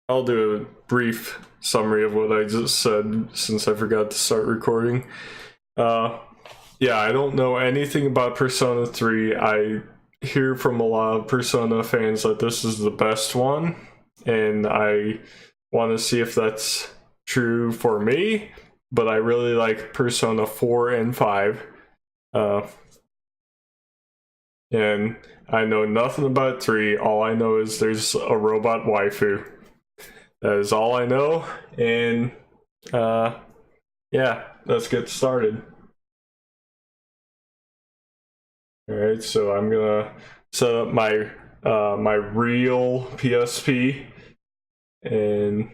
I'll do a brief summary of what I just said since I forgot to start recording. Yeah, I don't know anything about Persona 3. I hear from a lot of Persona fans that this is the best one, and I want to see if that's true for me, but I really like Persona 4 and 5. And I know nothing about 3. All I know is there's a robot waifu. That is all I know, and yeah, let's get started. Alright, so I'm gonna set up my my real PSP and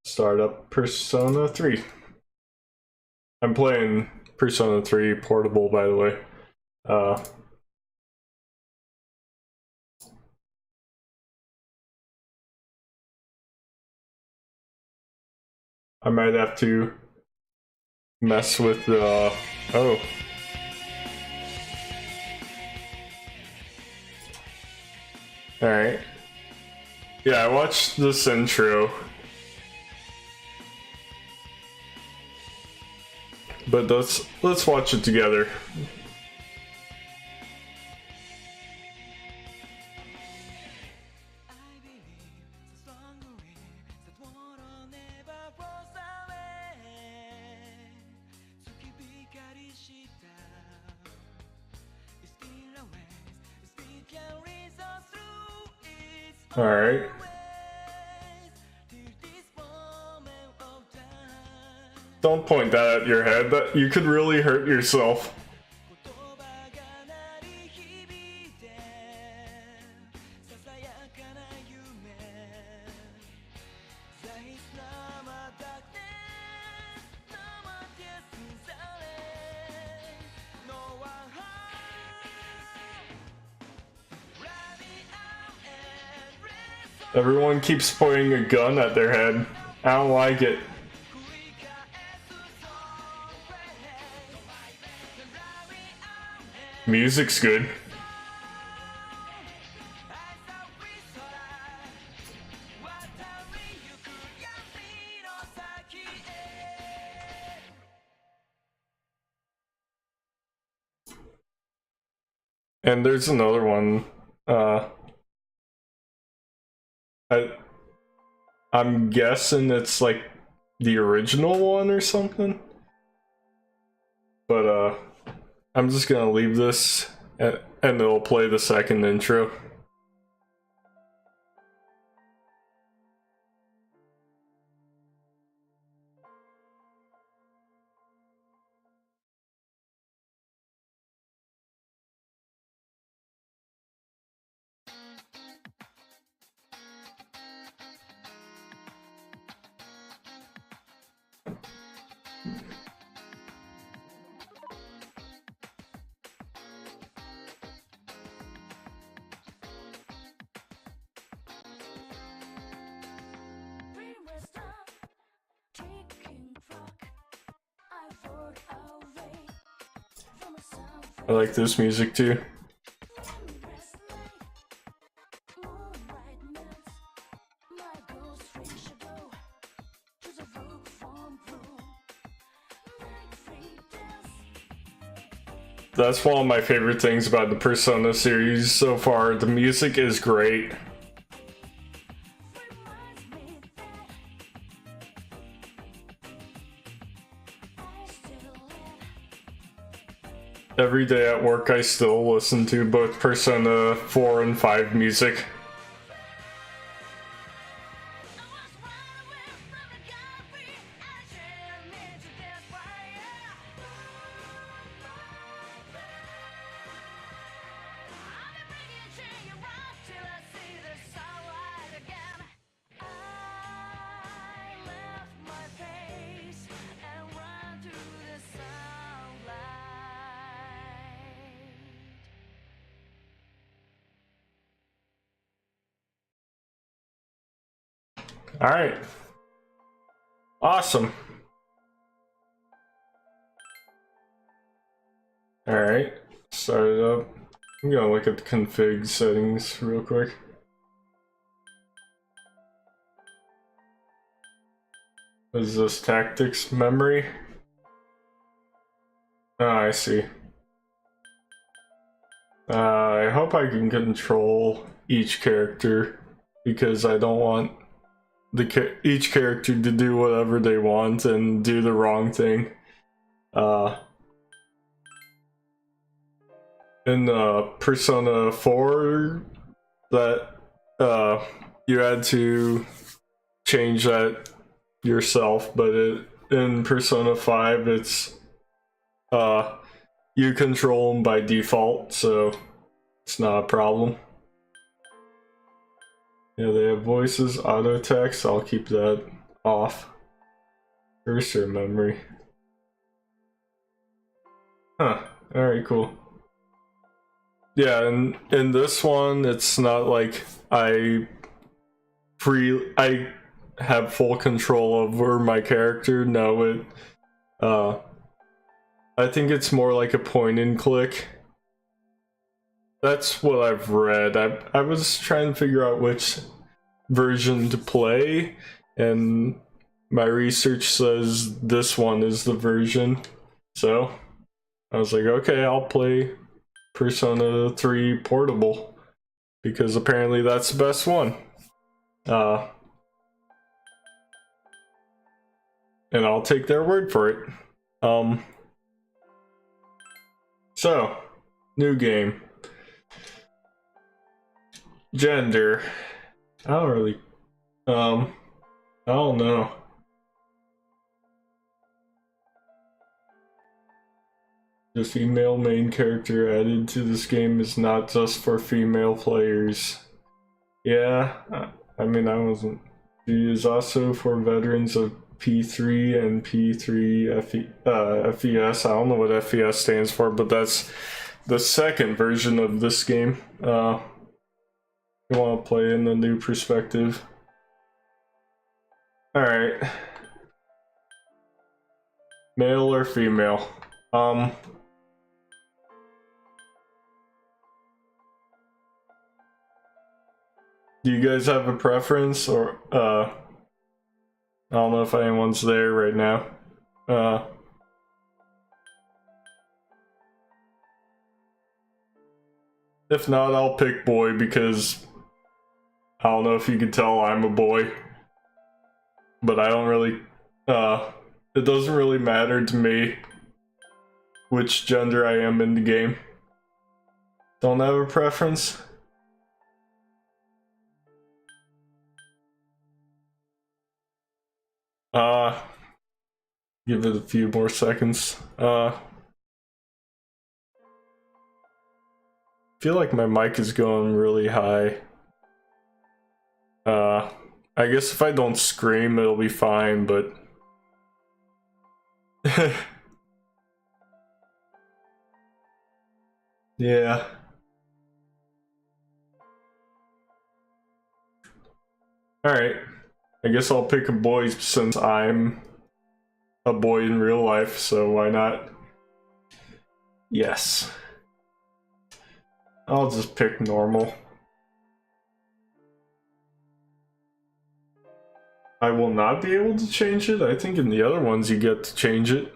start up Persona 3. I'm playing Persona 3 Portable, by the way. I might have to mess with the... oh. Alright. Yeah, I watched this intro. But let's watch it together. Alright. Don't point that at your head, that you could really hurt yourself. Everyone keeps pointing a gun at their head. I don't like it. Music's good. And there's another one. I'm guessing it's like the original one or something. But I'm just gonna leave this and it'll play the second intro. I like this music too. That's one of my favorite things about the Persona series so far. The music is great. Every day at work I still listen to both Persona 4 and 5 music. Alright. Awesome. Alright. Start it up. I'm gonna look at the config settings real quick. Is this tactics memory? Oh, I see. I hope I can control each character because I don't want each character to do whatever they want and do the wrong thing. In Persona 4, that you had to change that yourself, but in Persona 5, it's you control them by default, so it's not a problem. Yeah, they have voices, auto text. I'll keep that off. Cursor memory. Huh. Alright, cool. Yeah, and in this one, it's not like I have full control over my character. No, I think it's more like a point and click. That's what I've read. I was trying to figure out which version to play, and my research says this one is the version. So I was like, okay, I'll play Persona 3 Portable because apparently that's the best one. And I'll take their word for it. So, new game. Gender. I don't really, I don't know. The female main character added to this game is not just for female players. Yeah, I mean, I wasn't. It is also for veterans of P3 and P3 FES. I don't know what FES stands for, but that's the second version of this game. You want to play in the new perspective. Alright. Male or female? Do you guys have a preference, or I don't know if anyone's there right now. If not, I'll pick boy because I don't know if you can tell I'm a boy, but I don't really, it doesn't really matter to me which gender I am in the game. Don't have a preference. Give it a few more seconds. Feel like my mic is going really high. I guess if I don't scream, it'll be fine, but yeah. Alright. I guess I'll pick a boy since I'm a boy in real life, so why not? Yes. I'll just pick normal. I will not be able to change it. I think in the other ones you get to change it.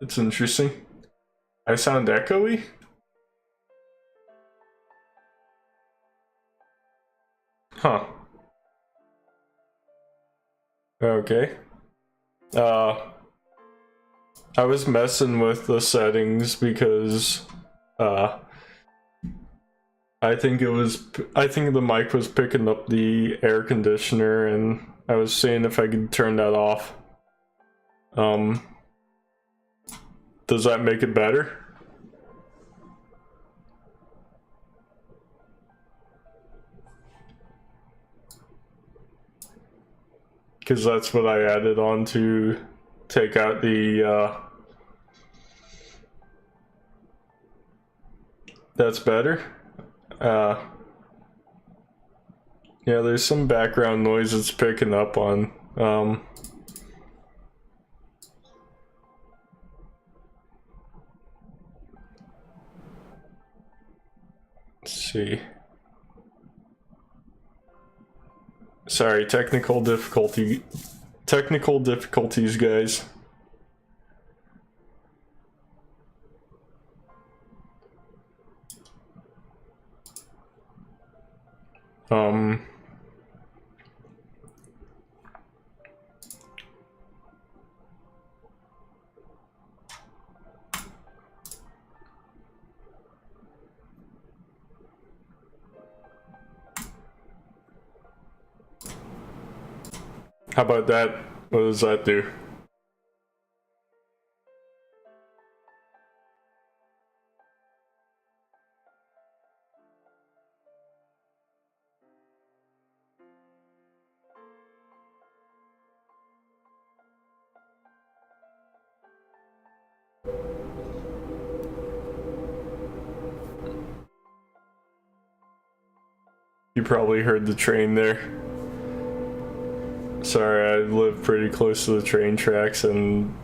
It's interesting. I sound echoey? Huh. Okay. I was messing with the settings because I think the mic was picking up the air conditioner, and I was seeing if I could turn that off. Does that make it better? Because that's what I added on to take out the, that's better? Yeah, there's some background noise it's picking up on. Let's see. Sorry, technical difficulty. technical difficulties, guys. How about that? What does that do? You probably heard the train there. Sorry, I live pretty close to the train tracks, and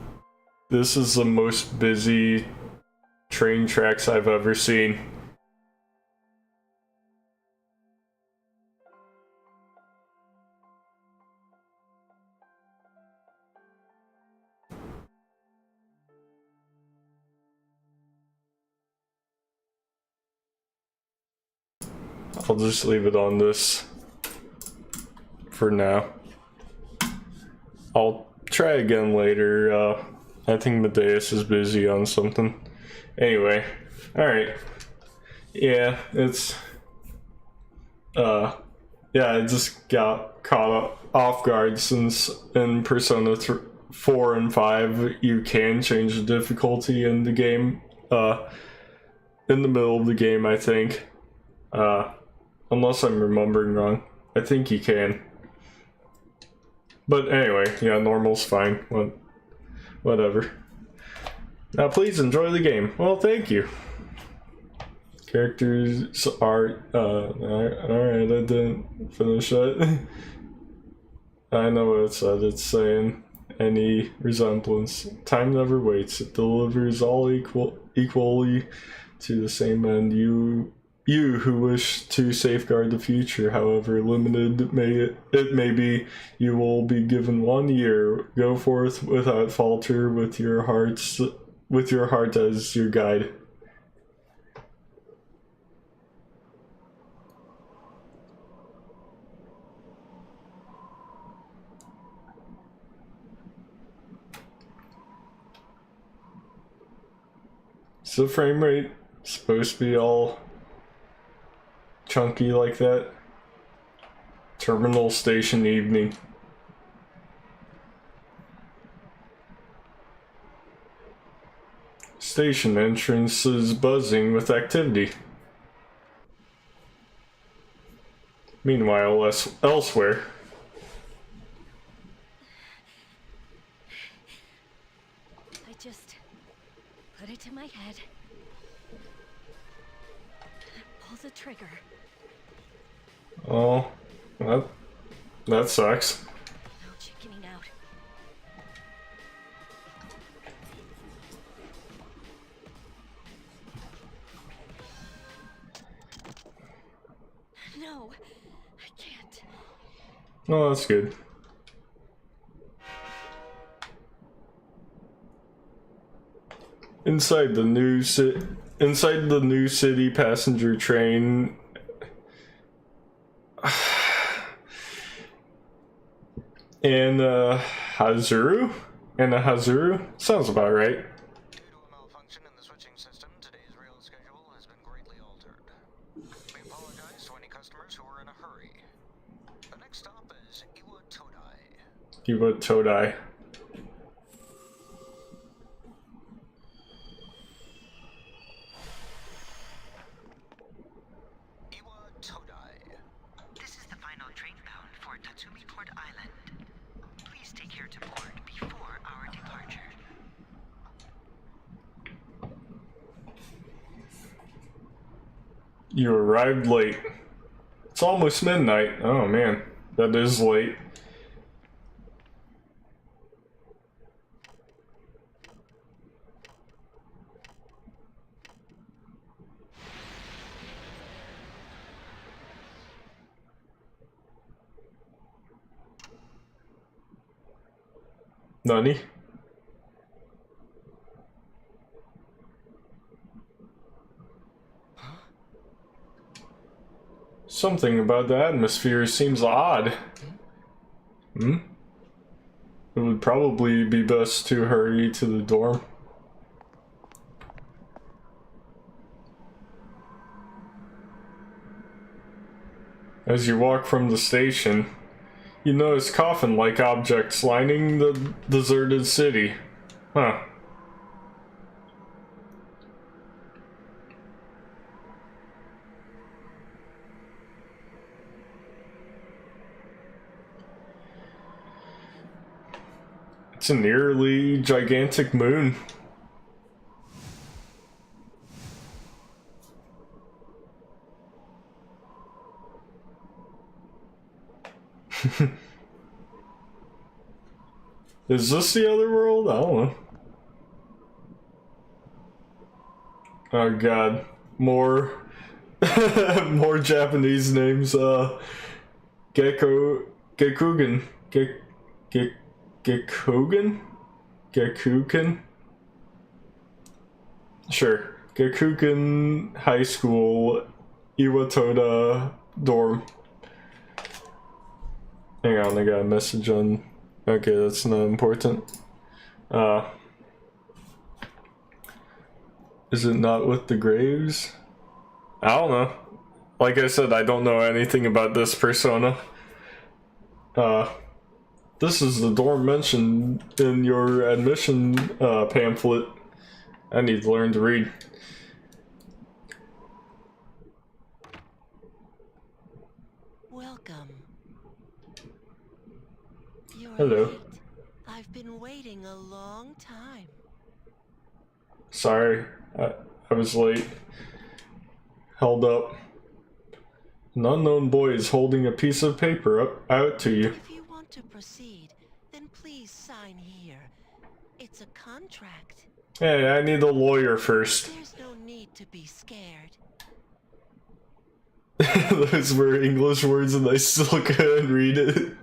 this is the most busy train tracks I've ever seen. I'll just leave it on this for now. I'll try again later. I think Madeus is busy on something. Anyway, alright. Yeah, it's... yeah, I just got caught off guard since in Persona 4 and 5 you can change the difficulty in the game. In the middle of the game, I think. Unless I'm remembering wrong. I think you can. But anyway, yeah, normal's fine. Whatever. Now please enjoy the game. Well, thank you. Characters art. Alright, I didn't finish that. I know what it said. It's saying any resemblance. Time never waits. It delivers all equally to the same end. You who wish to safeguard the future, however limited it may be, you will be given 1 year. Go forth without falter, with your heart as your guide. Is the frame rate supposed to be all chunky like that? Terminal station evening. Station entrance is buzzing with activity. Meanwhile, elsewhere. I just put it to my head. Pull the trigger. Oh, that sucks. No chickening out. No, I can't. Oh, that's good. Inside the new city passenger train. And Hazuru? And a Hazuru? Sounds about right. Due to a malfunction in the switching system, today's rail schedule has been greatly altered. We apologize to any customers who were in a hurry. The next stop is Iwa Todai. Iwa Todai. Iwa Todai. This is the final train bound for Tatsumi Port Island. Please take care to port before our departure. You arrived late. It's almost midnight. Oh man, that is late. Nani? Something about the atmosphere seems odd. Hmm? It would probably be best to hurry to the dorm. As you walk from the station, you notice coffin-like objects lining the deserted city. Huh. It's a nearly gigantic moon. Is this the other world? I don't know. Oh god. More more Japanese names. Gekugen. Gekugen? Gekuken? Sure. Gekuken High School, Iwatoda dorm. Hang on, I got a message on. Okay, that's not important. Is it not with the graves? I don't know. Like I said, I don't know anything about this persona. This is the dorm mentioned in your admission pamphlet. I need to learn to read. Welcome. You're Hello. late. I've been waiting a long time. Sorry, I was late. Held up. An unknown boy is holding a piece of paper out to you. If you want to proceed, then please sign here. It's a contract. Hey, I need a lawyer first. There's no need to be scared. Those were English words and I still couldn't read it.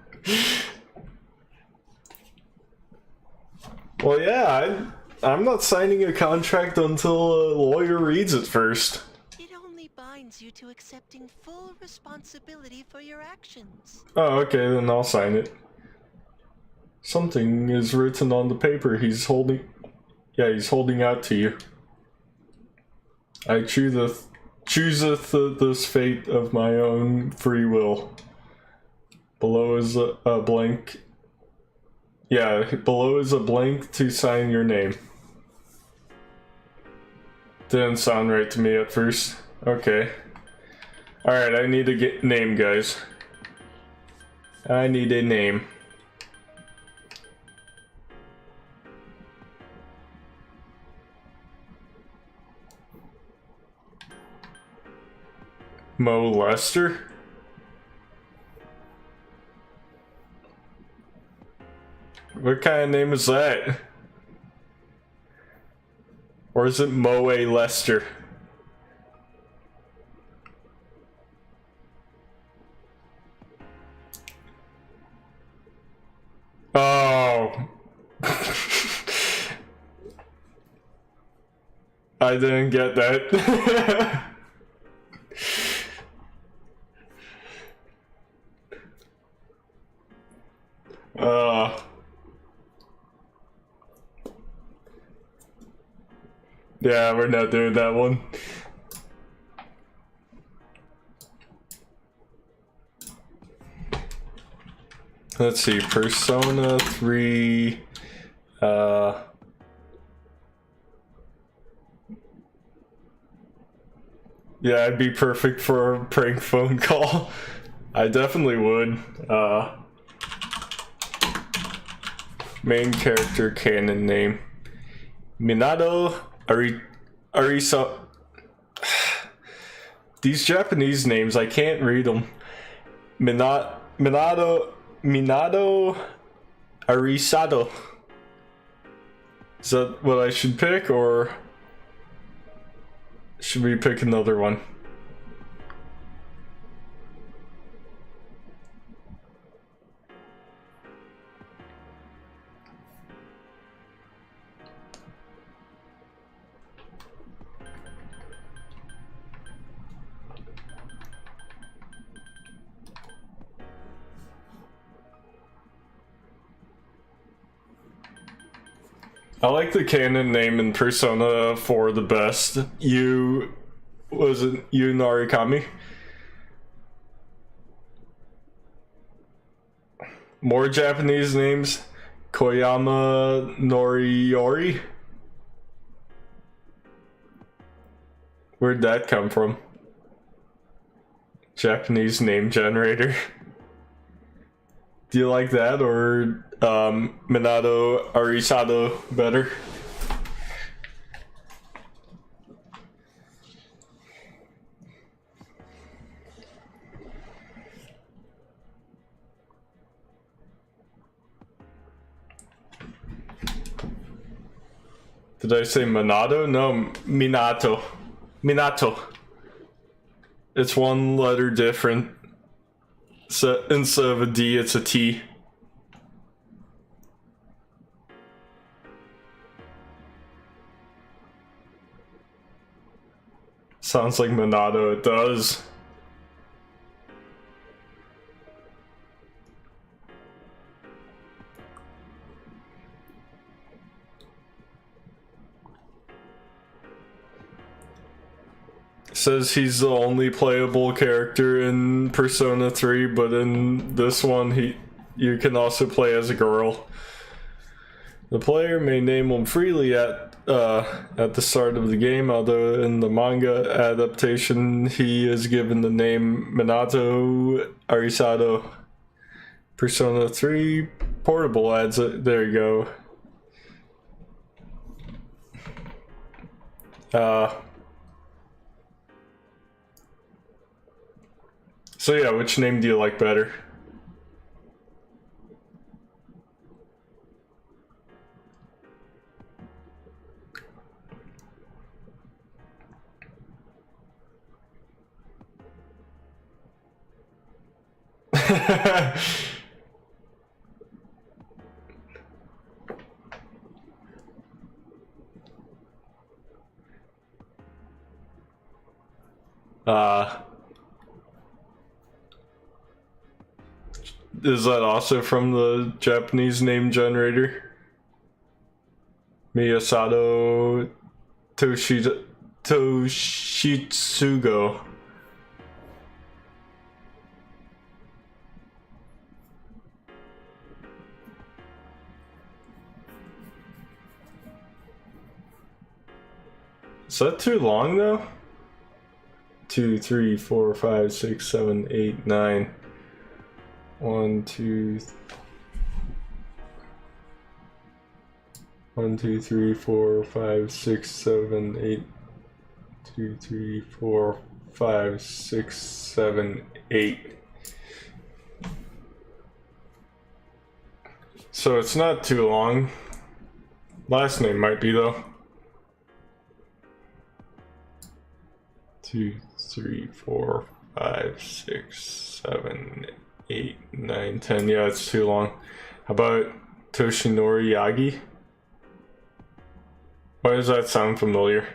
Well, yeah, I'm not signing a contract until a lawyer reads it first. It only binds you to accepting full responsibility for your actions. Oh, okay, then I'll sign it. Something is written on the paper he's holding. Yeah, he's holding out to you. I chooseth this fate of my own free will. Below is a blank. Yeah, below is a blank to sign your name. Didn't sound right to me at first. Okay. Alright, I need a name, guys. I need a name. Mo Lester? What kind of name is that? Or is it Moe Lester? Oh. I didn't get that. Yeah, we're not doing that one. Let's see, Persona 3, yeah, I'd be perfect for a prank phone call. I definitely would. Main character canon name. Minato Arisa. These Japanese names, I can't read them. Minato Arisado. Is that what I should pick, or should we pick another one? I like the canon name in Persona 4 the best. Was it Yu Narikami? More Japanese names? Koyama Noriyori? Where'd that come from? Japanese name generator. Do you like that or Minato Arisado better? Did I say Minato? No, Minato. Minato. It's one letter different. So instead of a D, it's a T. Sounds like Minato, it does. Says he's the only playable character in Persona 3, but in this one you can also play as a girl. The player may name him freely at the start of the game, although in the manga adaptation he is given the name Minato Arisado. Persona 3 Portable adds it. There you go. So yeah, which name do you like better? Is that also from the Japanese name generator? Miyasato Toshitsugo. Is that too long though? 2, 3, 4, 5, 6, 7, 8, 9. 1, 2, 3, 4, 5, 6, 7, 8. 2, 3, 4, 5, 6, 7, 8. So it's not too long. Last name might be though. 2, 3, 4, 5, 6, 7, 8, 9, 10. Yeah, it's too long. How about Toshinori Yagi? Why does that sound familiar?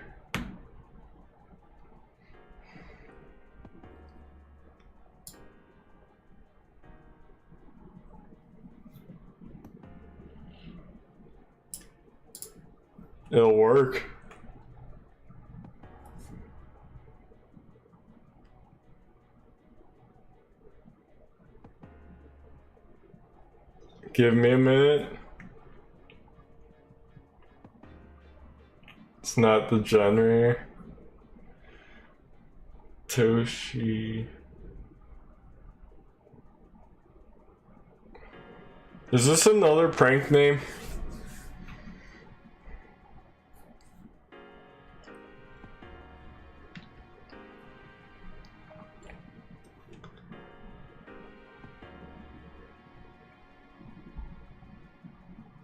It'll work. Give me a minute. It's not the generator. Toshi. Is this another prank name?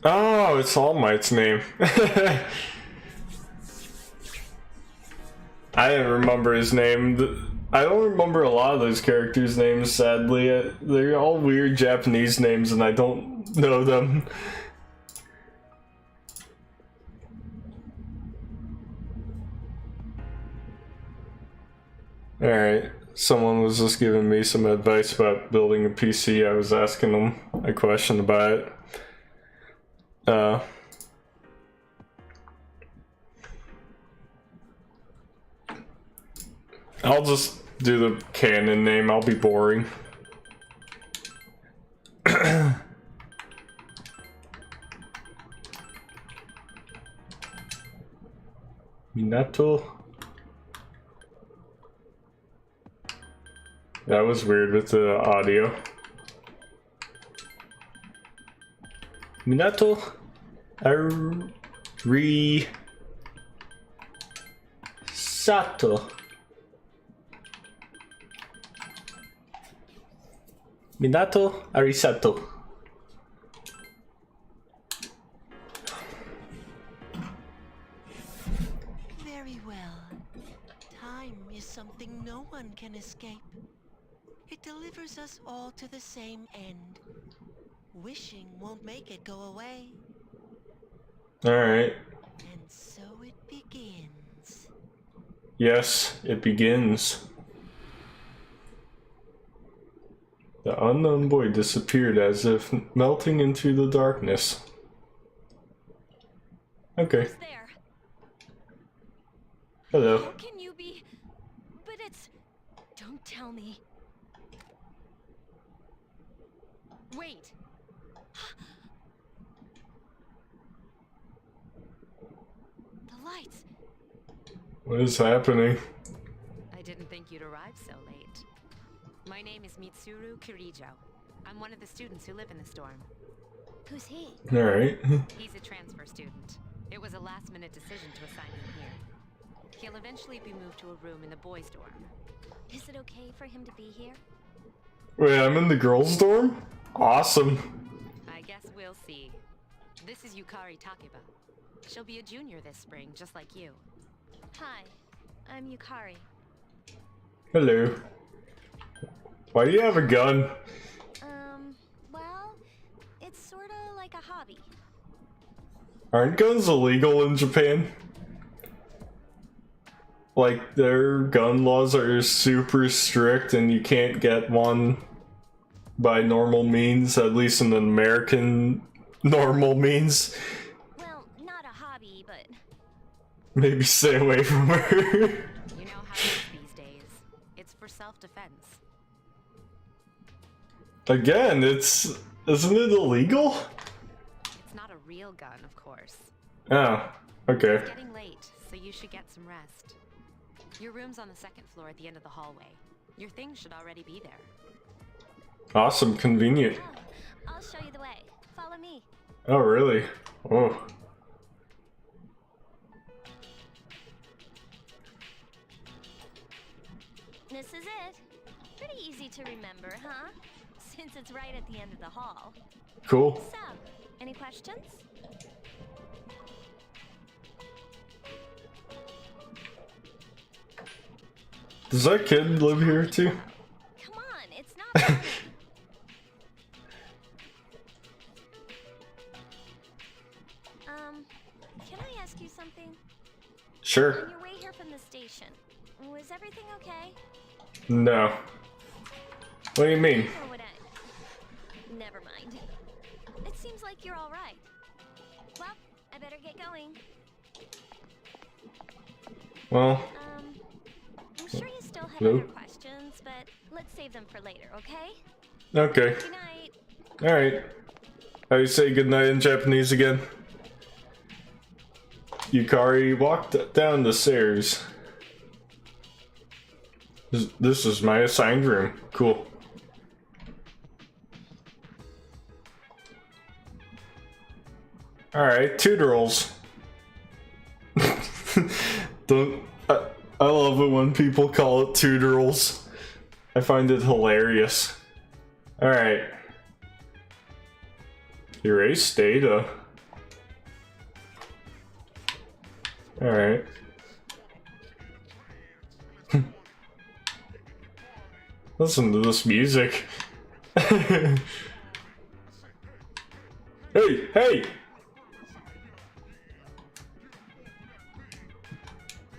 Oh, it's All Might's name. I didn't remember his name. I don't remember a lot of those characters' names, sadly. They're all weird Japanese names and I don't know them. Alright, someone was just giving me some advice about building a PC. I was asking them a question about it. I'll just do the canon name. I'll be boring. Minato. That was weird with the audio. Minato Arisato. Minato Arisato. Very well. Time is something no one can escape. It delivers us all to the same end. Wishing won't make it go away. Alright. And so it begins. Yes, it begins. The unknown boy disappeared as if melting into the darkness. Okay. Who's there? Hello. How can you be? But it's... Don't tell me. Wait. The lights. What is happening? I didn't think you'd arrive so late. My name is Mitsuru Kirijo. I'm one of the students who live in the storm. Who's he? Alright. He's a transfer student. It was a last-minute decision to assign him here. He'll eventually be moved to a room in the boys' dorm. Is it okay for him to be here? Wait, I'm in the girls' dorm? Awesome. I guess we'll see. This is Yukari Takeba. She'll be a junior this spring, just like you. Hi, I'm Yukari. Hello. Why do you have a gun? Well, it's sorta like a hobby. Aren't guns illegal in Japan? Like, their gun laws are super strict and you can't get one by normal means, at least in the American normal means. Well, not a hobby, but... Maybe stay away from her. You know how it is these days. It's for self-defense. Again, isn't it illegal? It's not a real gun, of course. Oh, okay. It's getting late, so you should get some rest. Your room's on the second floor at the end of the hallway. Your things should already be there. Awesome, convenient. Oh, I'll show you the way. Follow me. Oh, really? Oh. This is it. Pretty easy to remember, huh? Since it's right at the end of the hall. Cool. So, any questions? Does that kid live here too? Come on, it's not funny. Can I ask you something? Sure. On your way here from the station, was everything okay? No. What do you mean? Or would I... Never mind. It seems like you're all right. Well, I better get going. Well, I'm sure you still have Hello? other questions, but let's save them for later, okay? okay. Good night. Alright. How do you say goodnight in Japanese again? Yukari walked down the stairs. This is my assigned room. Cool. Alright, tutorials. I love it when people call it tutorials. I find it hilarious. Alright. Erase data. Alright. Listen to this music. Hey, hey!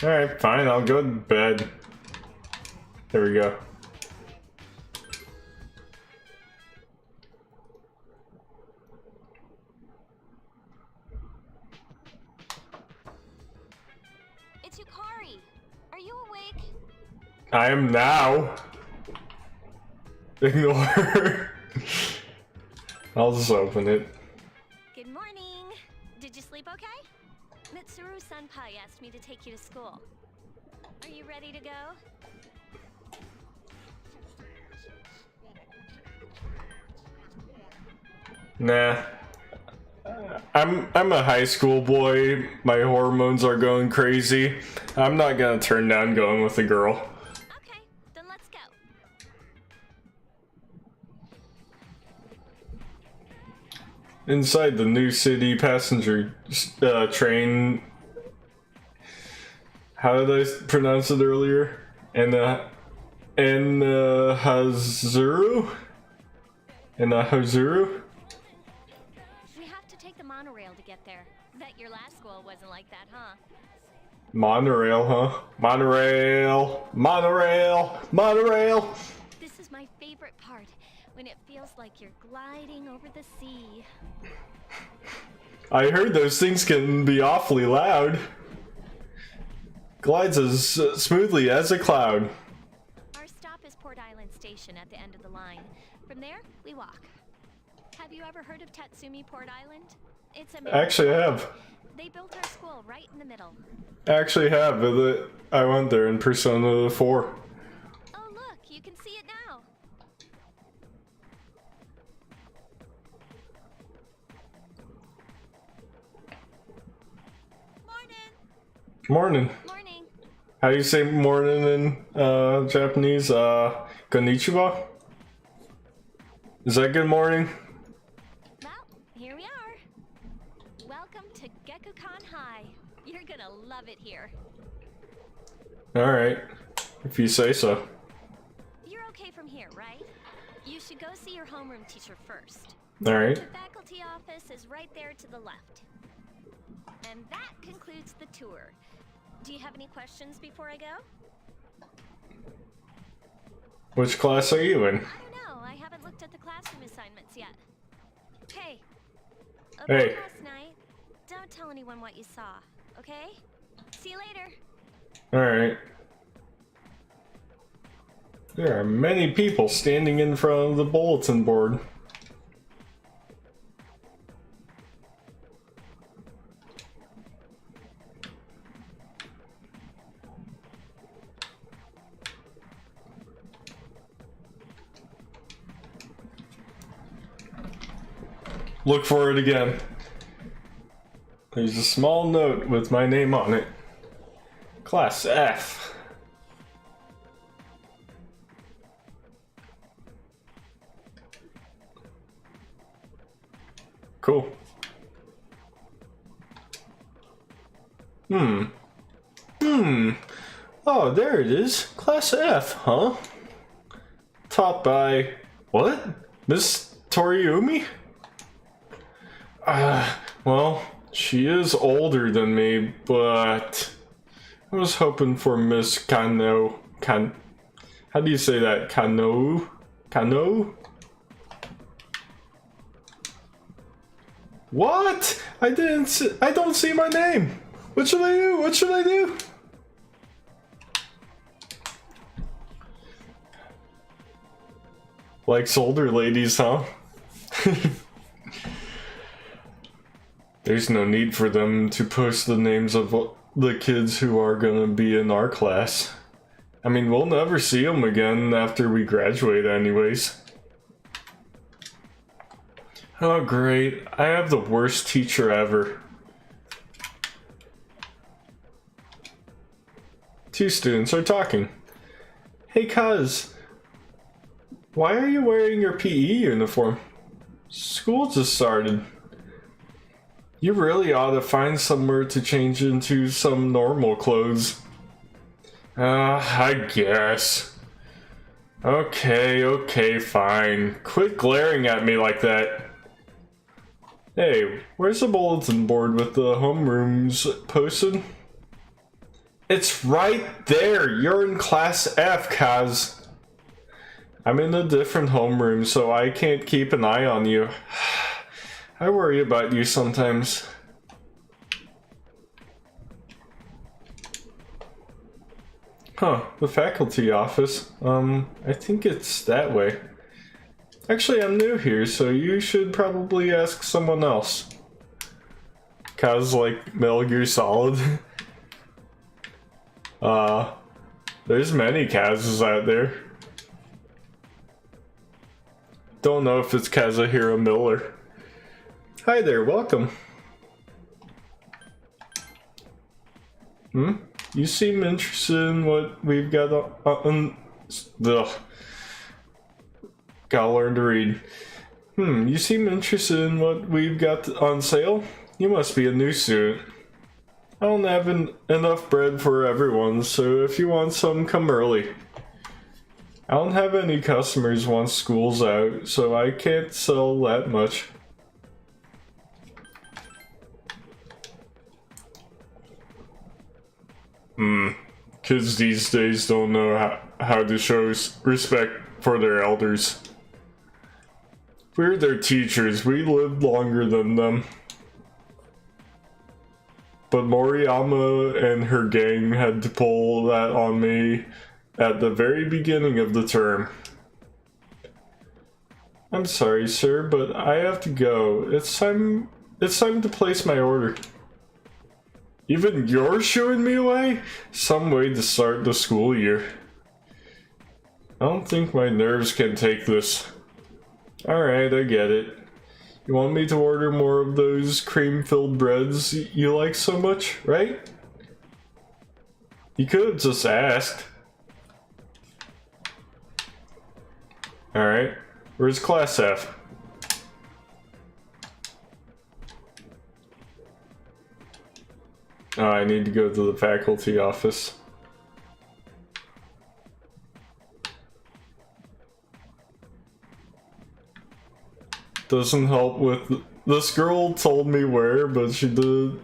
Alright, fine, I'll go to bed. There we go. It's Yukari. Are you awake? I am now. Ignore. I'll just open it. Good morning. Did you sleep okay? Mitsuru Senpai asked me to take you to school. Are you ready to go? Nah. I'm a high school boy. My hormones are going crazy. I'm not gonna turn down going with a girl. Okay, then let's go. Inside the New City passenger train. How did I pronounce it earlier? Hazuru? Hazuru? We have to take the monorail to get there. Bet your last school wasn't like that, huh? Monorail, huh? Monorail! Monorail! Monorail! This is my favorite part, when it feels like you're gliding over the sea. I heard those things can be awfully loud. Glides as smoothly as a cloud. Our stop is Port Island Station at the end of the line. From there, we walk. Have you ever heard of Tatsumi Port Island? It's a Actually, I have. They built our school right in the middle. I actually have. I went there in Persona 4. Oh look, you can see it now. Morning. Morning. How do you say morning in Japanese? Konnichiwa? Is that good morning? Well, here we are. Welcome to Gekukan High. You're gonna love it here. Alright. If you say so. You're okay from here, right? You should go see your homeroom teacher first. Alright. The faculty office is right there to the left. And that concludes the tour. Do you have any questions before I go? Which class are you in? I don't know. I haven't looked at the classroom assignments yet. Hey. About Hey. last night, don't tell anyone what you saw, okay? See you later. Alright. There are many people standing in front of the bulletin board. Look for it again. There's a small note with my name on it. Class F. Cool. Oh, there it is. Class F, huh? Taught by... what? Miss Toriumi? Well, she is older than me, but... I was hoping for Miss Kano... How do you say that? Kano? Kano? What? I don't see my name. What should I do? What should I do? Likes older ladies, huh? There's no need for them to post the names of the kids who are gonna be in our class. I mean, we'll never see them again after we graduate anyways. Oh great, I have the worst teacher ever. Two students are talking. Hey Kaz, why are you wearing your PE uniform? School just started. You really ought to find somewhere to change into some normal clothes. I guess. Okay, fine. Quit glaring at me like that. Hey, where's the bulletin board with the homerooms posted? It's right there! You're in Class F, Kaz. I'm in a different homeroom, so I can't keep an eye on you. I worry about you sometimes. Huh, the faculty office. I think it's that way. Actually, I'm new here, so you should probably ask someone else. Kaz like Metal Gear Solid. There's many Kazs out there. Don't know if it's Kazuhiro Miller. Hi there, welcome. You seem interested in what we've got on gotta learn to read. You seem interested in what we've got on sale? You must be a new student. I don't have enough bread for everyone, so if you want some, come early. I don't have any customers once school's out, so I can't sell that much. Kids these days don't know how to show respect for their elders. We're their teachers, we lived longer than them. But Moriyama and her gang had to pull that on me at the very beginning of the term. I'm sorry, sir, but I have to go. It's time to place my order. Even you're shooing me away? Some way to start the school year. I don't think my nerves can take this. Alright, I get it. You want me to order more of those cream-filled breads you like so much, right? You could have just asked. Alright, where's class F? Oh, I need to go to the faculty office. Doesn't help with... This girl told me where, but she did...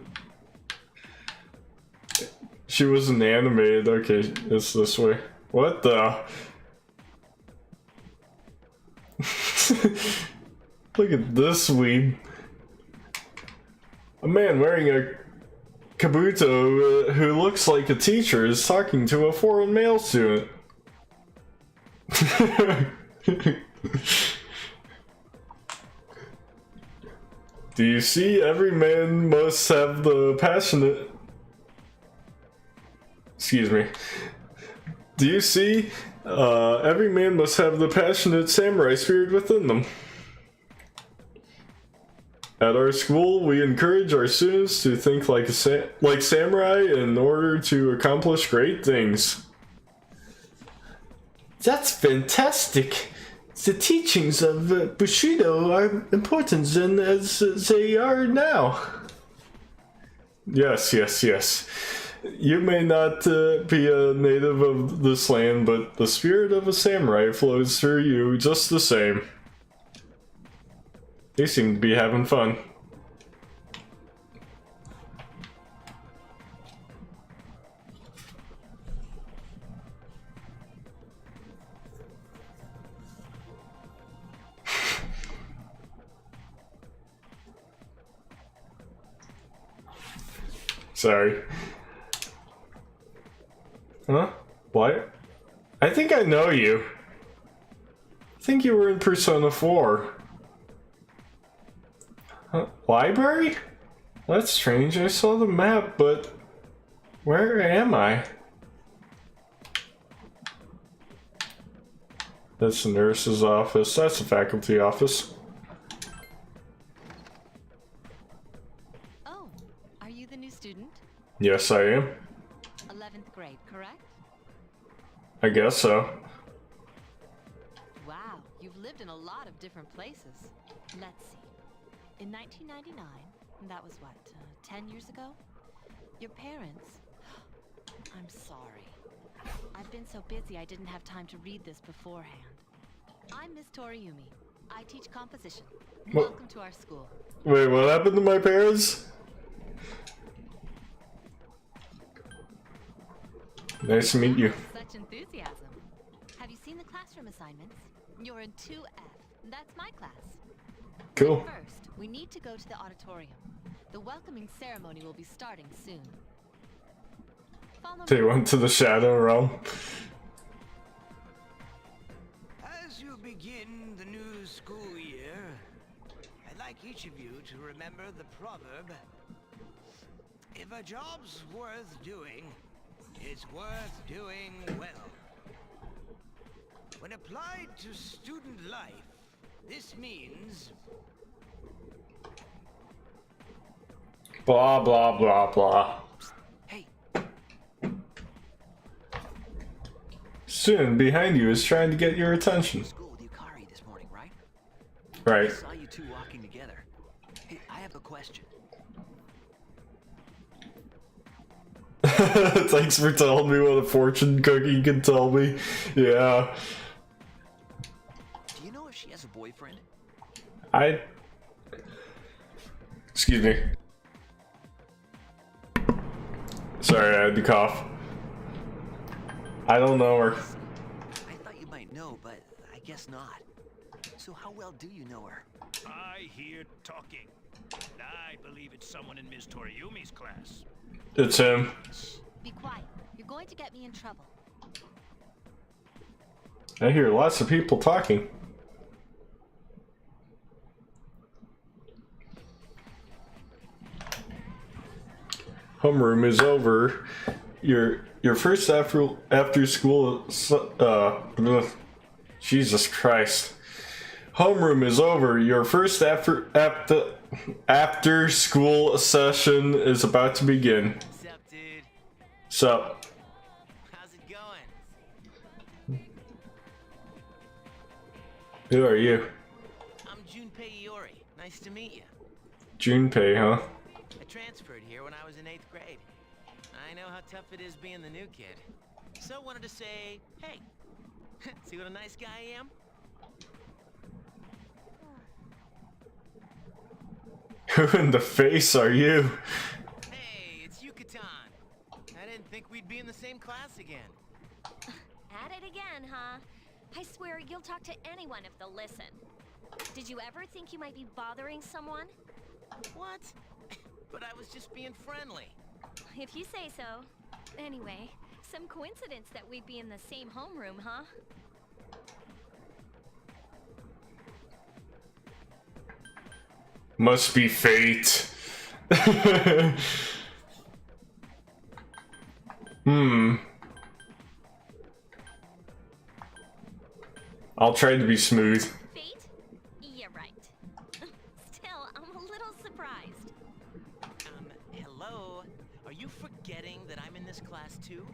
She wasn't animated. Okay, it's this way. What the... Look at this weeb. A man wearing a kabuto who looks like a teacher is talking to a foreign male student. Do you see? Every man must have the passionate... Excuse me. Do you see? Every man must have the passionate samurai spirit within them. At our school, we encourage our students to think like samurai in order to accomplish great things. That's fantastic! The teachings of Bushido are important then as they are now. Yes, yes, yes. You may not be a native of this land, but the spirit of a samurai flows through you just the same. They seem to be having fun. Sorry. Huh? What? I think I know you. I think you were in Persona 4. Library? That's strange. I saw the map, but where am I? That's the nurse's office. That's the faculty office. Oh, are you the new student? Yes, I am. 11th grade, correct? I guess so. Wow, you've lived in a lot of different places. Let's see. In 1999, that was what, 10 years ago? Your parents... I'm sorry. I've been so busy I didn't have time to read this beforehand. I'm Miss Toriumi. I teach composition. Welcome to our school. Wait, what happened to my parents? Nice to meet you. Such enthusiasm. Have you seen the classroom assignments? You're in 2F. That's my class. Cool. First, we need to go to the auditorium. The welcoming ceremony will be starting soon. Follow They me. went to the Shadow Realm. As you begin the new school year, I'd like each of you to remember the proverb: if a job's worth doing, it's worth doing well. When applied to student life, this means Blah, blah, blah, blah. hey, Student behind you is trying to get your attention. school with Yukari this morning, right? Right. I saw you two walking together. Hey, I have a question. Thanks for telling me what a fortune cookie can tell me. Yeah. Do you know if she has a boyfriend? Excuse me. Sorry, I had to cough. I don't know her. I thought you might know, but I guess not. So how well do you know her? I hear talking. I believe it's someone in Ms. Toriumi's class. It's him. Shh, be quiet. You're going to get me in trouble. I hear lots of people talking. Homeroom is over. Your first after school Jesus Christ. Homeroom is over. Your first after school session is about to begin. What's up, dude? Sup? How's it going? Who are you? I'm Junpei Iori. Nice to meet you. Junpei, huh? I transferred here when I was in 8th grade. I know how tough it is being the new kid. So wanted to say, hey, see what a nice guy I am? Who in the face are you? Hey, it's Yucatan. I didn't think we'd be in the same class again. At it again, huh? I swear you'll talk to anyone if they'll listen. Did you ever think you might be bothering someone? What? But I was just being friendly. If you say so. Anyway, some coincidence that we'd be in the same homeroom, huh? Must be fate. I'll try to be smooth. Fate? Yeah, right. Still, I'm a little surprised. Hello? Are you forgetting that I'm in this class too?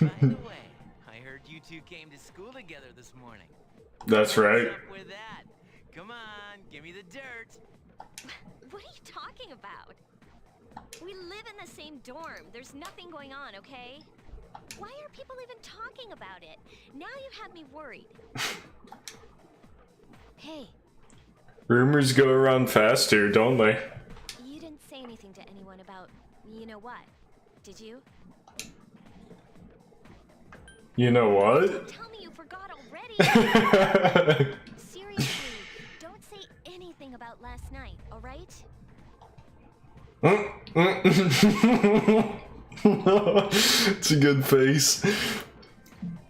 By the way, I heard you two came to school together this morning. That's right. What's up with that? Come on, give me the dirt. What are you talking about? We live in the same dorm. There's nothing going on, okay? Why are people even talking about it? Now you have me worried. Hey, Rumors go around fast here, don't they? you didn't say anything to anyone about you know what, did you? You know what? Tell me you forgot already. Seriously, don't say anything about last night, all right? It's a good face.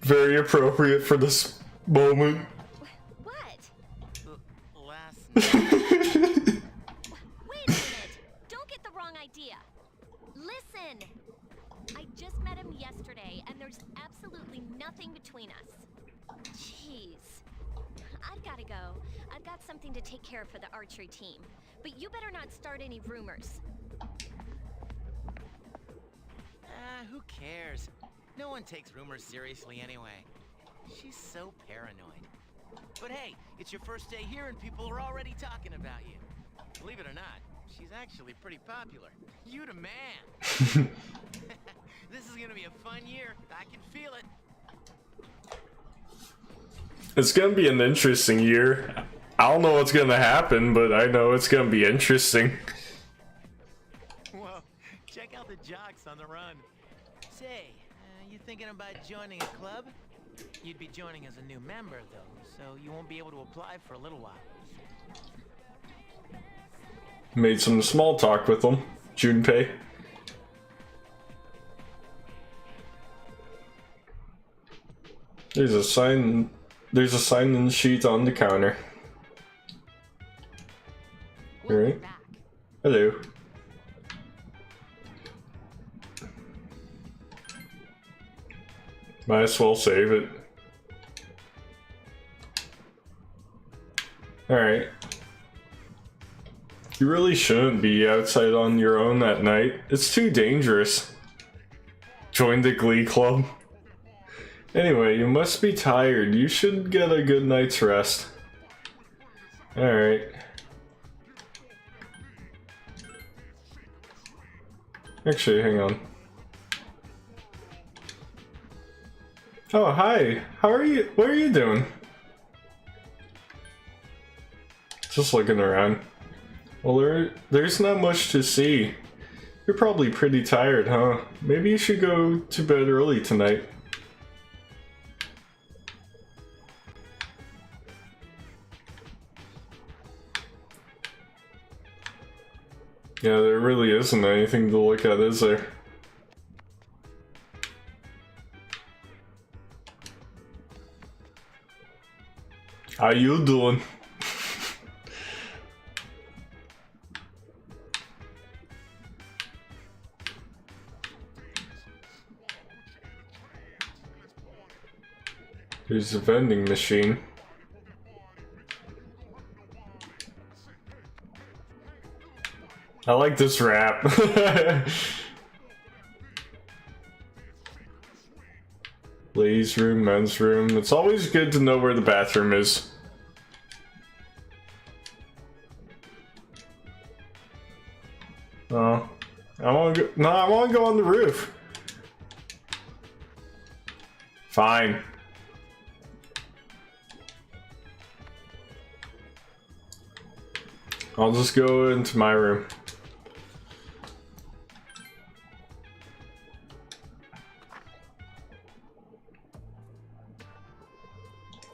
Very appropriate for this moment. What? Last night. Wait a minute. Don't get the wrong idea. Listen. I just met him yesterday, and there's absolutely nothing between us. Jeez. I've gotta go. I've got something to take care of for the archery team. But you better not start any rumors. Who cares? No one takes rumors seriously anyway. She's so paranoid. But hey, it's your first day here and people are already talking about you. Believe it or not, she's actually pretty popular. You the man. This is gonna be a fun year. I can feel it. It's gonna be an interesting year. I don't know what's gonna happen, but I know it's gonna be interesting. Whoa, check out the jocks on the run. Say, you thinking about joining a club? You'd be joining as a new member, though, so you won't be able to apply for a little while. Made some small talk with him. Junpei. There's a sign. There's a sign-in sheet on the counter. We'll be Alright. back. Hello. Might as well save it. Alright. You really shouldn't be outside on your own at night. It's too dangerous. Join the Glee Club. Anyway, you must be tired. You should get a good night's rest. Alright. Actually, hang on. Oh, hi. How are you? What are you doing? Just looking around. Well, there's not much to see. You're probably pretty tired, huh? Maybe you should go to bed early tonight. Yeah, there really isn't anything to look at, is there? How you doing? There's a vending machine. I like this rap. Ladies' room, men's room. It's always good to know where the bathroom is. Oh, I want to go. No, I want to go on the roof. Fine. I'll just go into my room.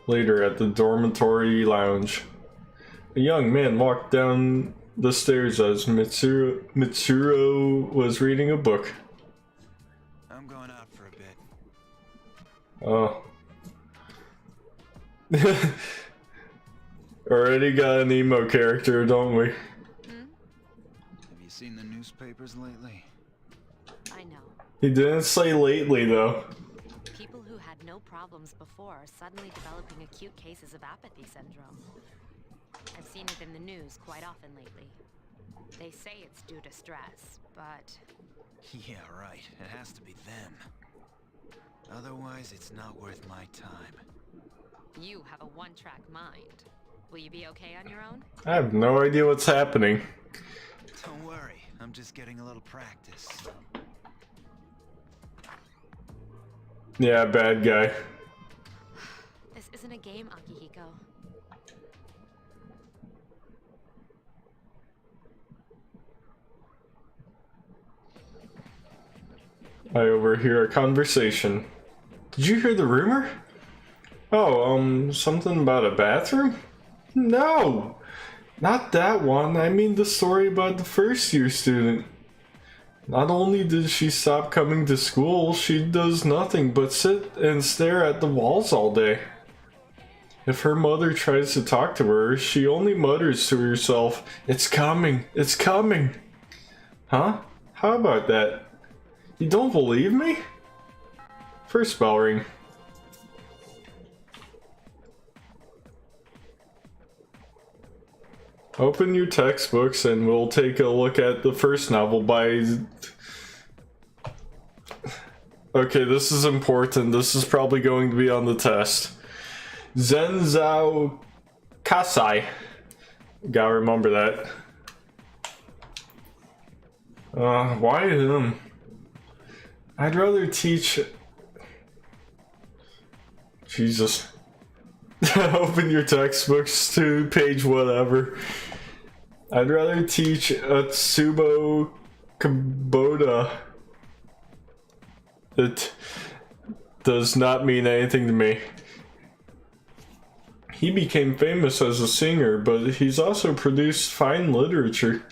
Later at the dormitory lounge, a young man walked down the stairs as Mitsuru was reading a book. I'm going out for a bit. Oh. Already got an emo character, don't we? Have you seen the newspapers lately? I know. He didn't say lately, though. People who had no problems before are suddenly developing acute cases of apathy syndrome. I've seen it in the news quite often lately. They say it's due to stress, but... Yeah, right. It has to be them. Otherwise, it's not worth my time. You have a one-track mind. Will you be okay on your own? I have no idea what's happening. Don't worry, I'm just getting a little practice. Yeah, bad guy. This isn't a game, Akihiko. I overhear a conversation. Did you hear the rumor? Oh, something about a bathroom? No! Not that one. I mean the story about the first year student. Not only did she stop coming to school, she does nothing but sit and stare at the walls all day. If her mother tries to talk to her, she only mutters to herself, "It's coming, it's coming." Huh? How about that? You don't believe me? First bell ring. Open your textbooks and we'll take a look at the first novel by... Okay, this is important. This is probably going to be on the test. Zenzao Kasai. Gotta remember that. Why him? I'd rather teach... Jesus. Open your textbooks to page whatever. I'd rather teach Atsubo Kubota. It does not mean anything to me. He became famous as a singer, but he's also produced fine literature.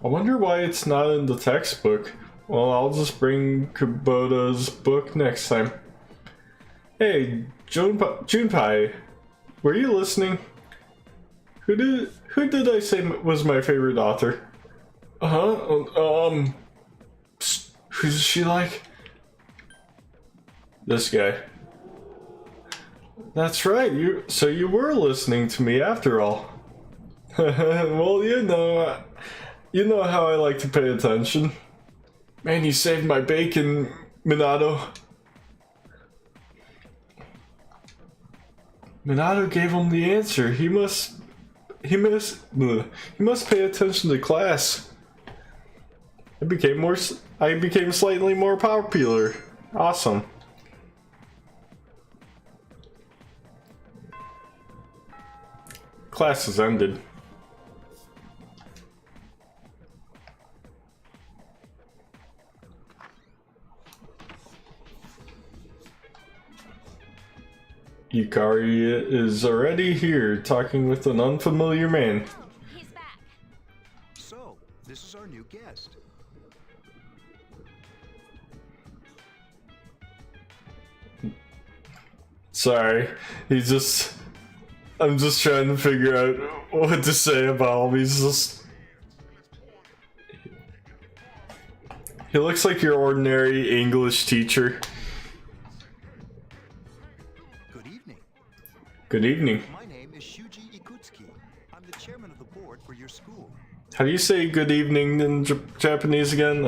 I wonder why it's not in the textbook. Well, I'll just bring Kubota's book next time. Hey, Junpei, were you listening? Who did I say was my favorite author? Who's she like? This guy. That's right, so you were listening to me after all. Well, you know how I like to pay attention. Man, you saved my bacon, Minato. Minato gave him the answer. He must pay attention to class. I became slightly more popular. Awesome. Class has ended. Yukari is already here, talking with an unfamiliar man. He's back. So, this is our new guest. Sorry, I'm just trying to figure out what to say about him. He looks like your ordinary English teacher. Good evening. Good evening. My name is Shuji Ikutsuki. I'm the chairman of the board for your school. How do you say good evening in Japanese again?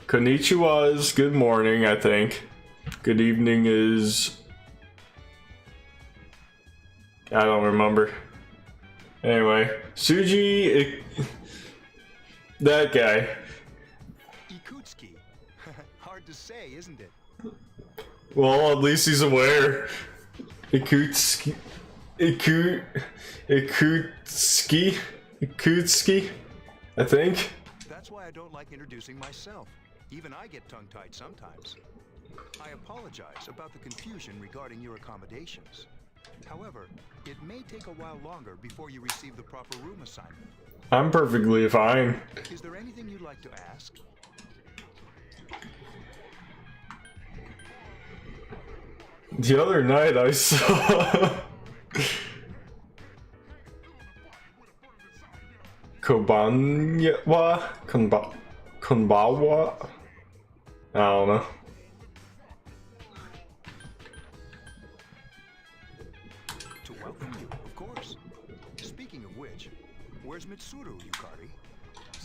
Konnichiwa is good morning, I think. Good evening is... I don't remember. Anyway, that guy. Ikutsuki. Hard to say, isn't it? Well, at least he's aware. Ikutsuki, I think. That's why I don't like introducing myself. Even I get tongue-tied sometimes. I apologize about the confusion regarding your accommodations. However, it may take a while longer before you receive the proper room assignment. I'm perfectly fine. Is there anything you'd like to ask? The other night I saw Konbawa? I don't know. To welcome you, of course. Speaking of which, where's Mitsuru, Yukari?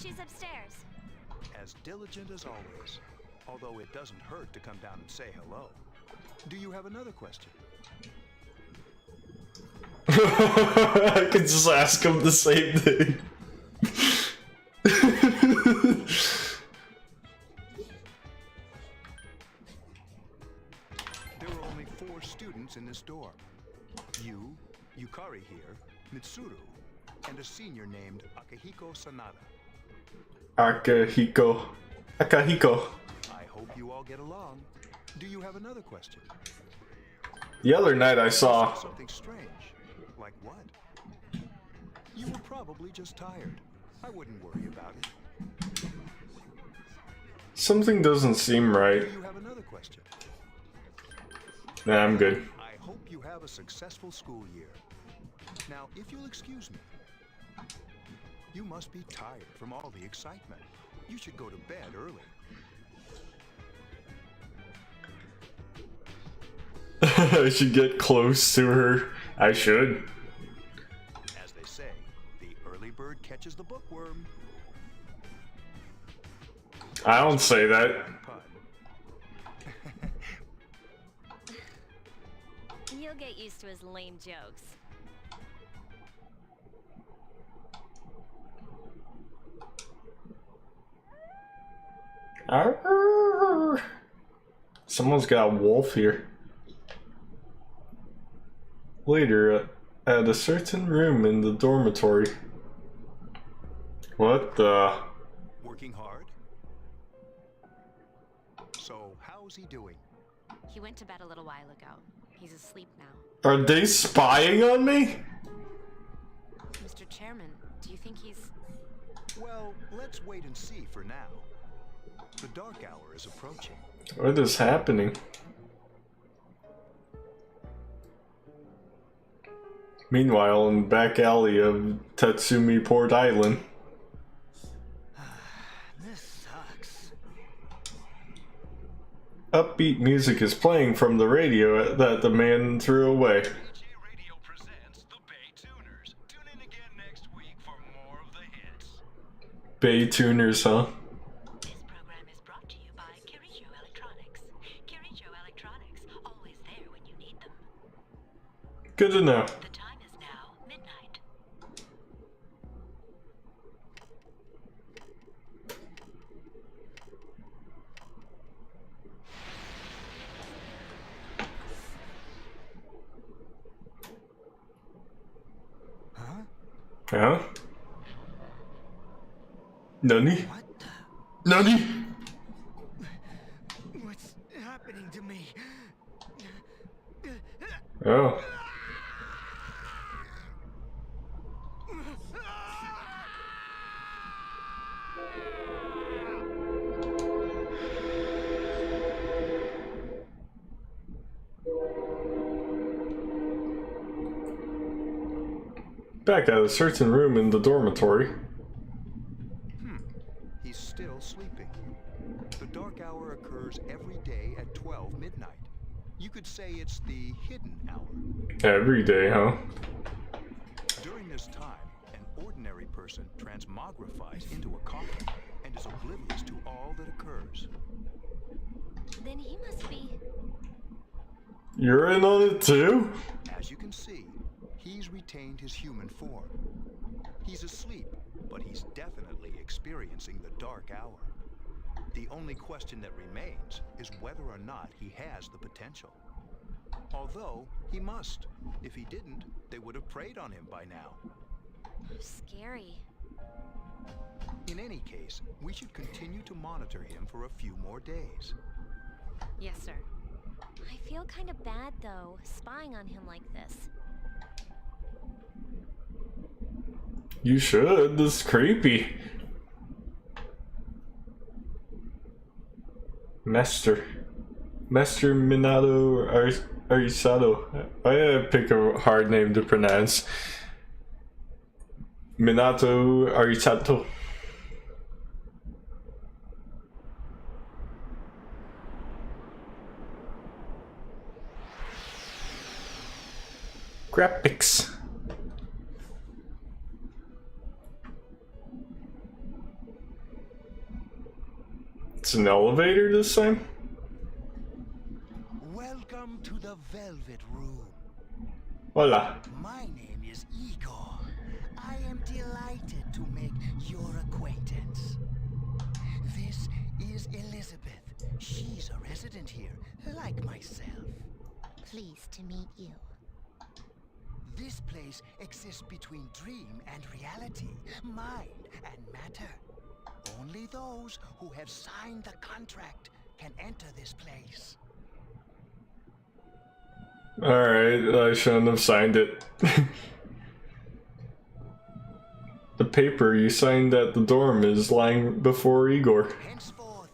She's upstairs. As diligent as always. Although it doesn't hurt to come down and say hello. Do you have another question? I could just ask him the same thing. There are only 4 students in this dorm. You, Yukari here, Mitsuru, and a senior named Akihiko Sanada. Akihiko. I hope you all get along. Do you have another question? The other night I saw... Something strange. Like what? You were probably just tired. I wouldn't worry about it. Something doesn't seem right. Do you have another question? Nah, I'm good. I hope you have a successful school year. Now, if you'll excuse me, you must be tired from all the excitement. You should go to bed early. I should get close to her. I should. As they say, the early bird catches the bookworm. I don't say that. You'll get used to his lame jokes. Arrgh. Someone's got a wolf here. Later, at a certain room in the dormitory. What the? Working hard? So, how's he doing? He went to bed a little while ago. He's asleep now. Are they spying on me? Mr. Chairman, do you think he's... Well, let's wait and see for now. The dark hour is approaching. What is happening? Meanwhile, in the back alley of Tatsumi Port Island. This sucks. Upbeat music is playing from the radio that the man threw away. Radio presents the Bay Tuners. Tune in again next week for more of the hits. Bay Tuners, huh? This program is brought to you by Kirijo Electronics. Kirijo Electronics, always there when you need them. Good to know. The time is now midnight. Huh? Nani? What the? Nani? What's happening to me? Oh. Back at a certain room in the dormitory. He's still sleeping. The dark hour occurs every day at 12 midnight. You could say it's the hidden hour. Every day, huh? During this time, an ordinary person transmogrifies into a coffin and is oblivious to all that occurs. Then he must be... You're in on it too? As you can see, he's retained his human form. He's asleep, but he's definitely experiencing the dark hour. The only question that remains is whether or not he has the potential. Although, he must. If he didn't, they would have preyed on him by now. scary. In any case, we should continue to monitor him for a few more days. Yes, sir. I feel kind of bad, though, spying on him like this. You should. This is creepy. Master Minato Arisato. I gotta pick a hard name to pronounce. Minato Arisato. Graphics. It's an elevator this time? Welcome to the Velvet Room. Hola. My name is Igor. I am delighted to make your acquaintance. This is Elizabeth. She's a resident here, like myself. Pleased to meet you. This place exists between dream and reality, mind and matter. Only those who have signed the contract can enter this place. Alright, I shouldn't have signed it. The paper you signed at the dorm is lying before Igor. Henceforth,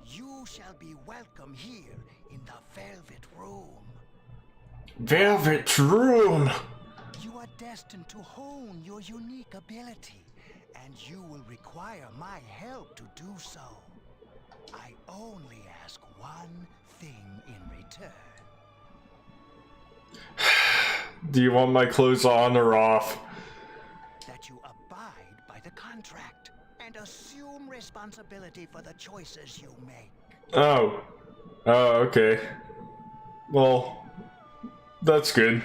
you shall be welcome here in the Velvet Room. Velvet Room! You are destined to hone your unique ability, and you will require my help to do so. I only ask one thing in return. Do you want my clothes on or off? That you abide by the contract and assume responsibility for the choices you make. Oh. Oh, okay. Well, that's good.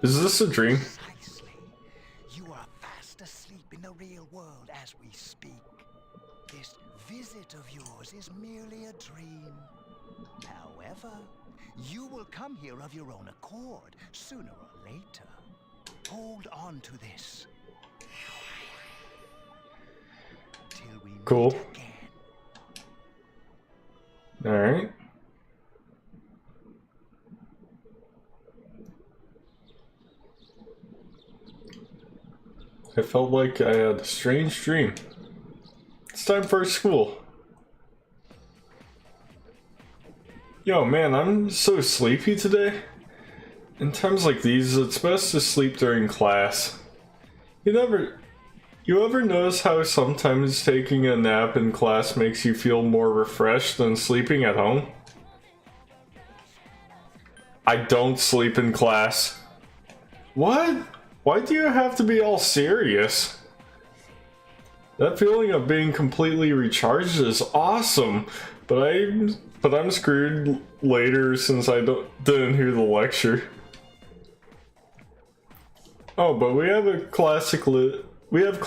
Is this a dream? Precisely. You are fast asleep in the real world as we speak. This visit of yours is merely a dream. However, you will come here of your own accord, sooner or later. Hold on to this. Till we Cool. meet again. Alright. I felt like I had a strange dream. It's time for school. Yo, man, I'm so sleepy today. in times like these, it's best to sleep during class. You ever notice how sometimes taking a nap in class makes you feel more refreshed than sleeping at home? I don't sleep in class. What? Why do you have to be all serious? That feeling of being completely recharged is awesome, but I'm screwed later since I didn't hear the lecture. Oh, but we have a we have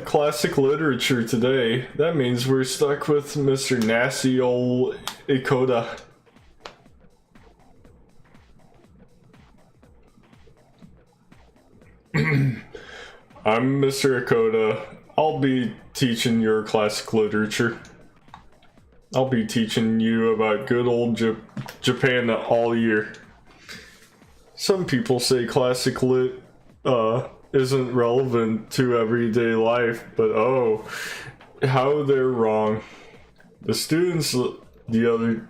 classic literature today. That means we're stuck with Mr. Nasty ol' Ikoda. I'm Mr. Ikoda. I'll be teaching your classic literature. I'll be teaching you about good old Japan all year. Some people say classic lit isn't relevant to everyday life, but oh, how they're wrong. The students, the other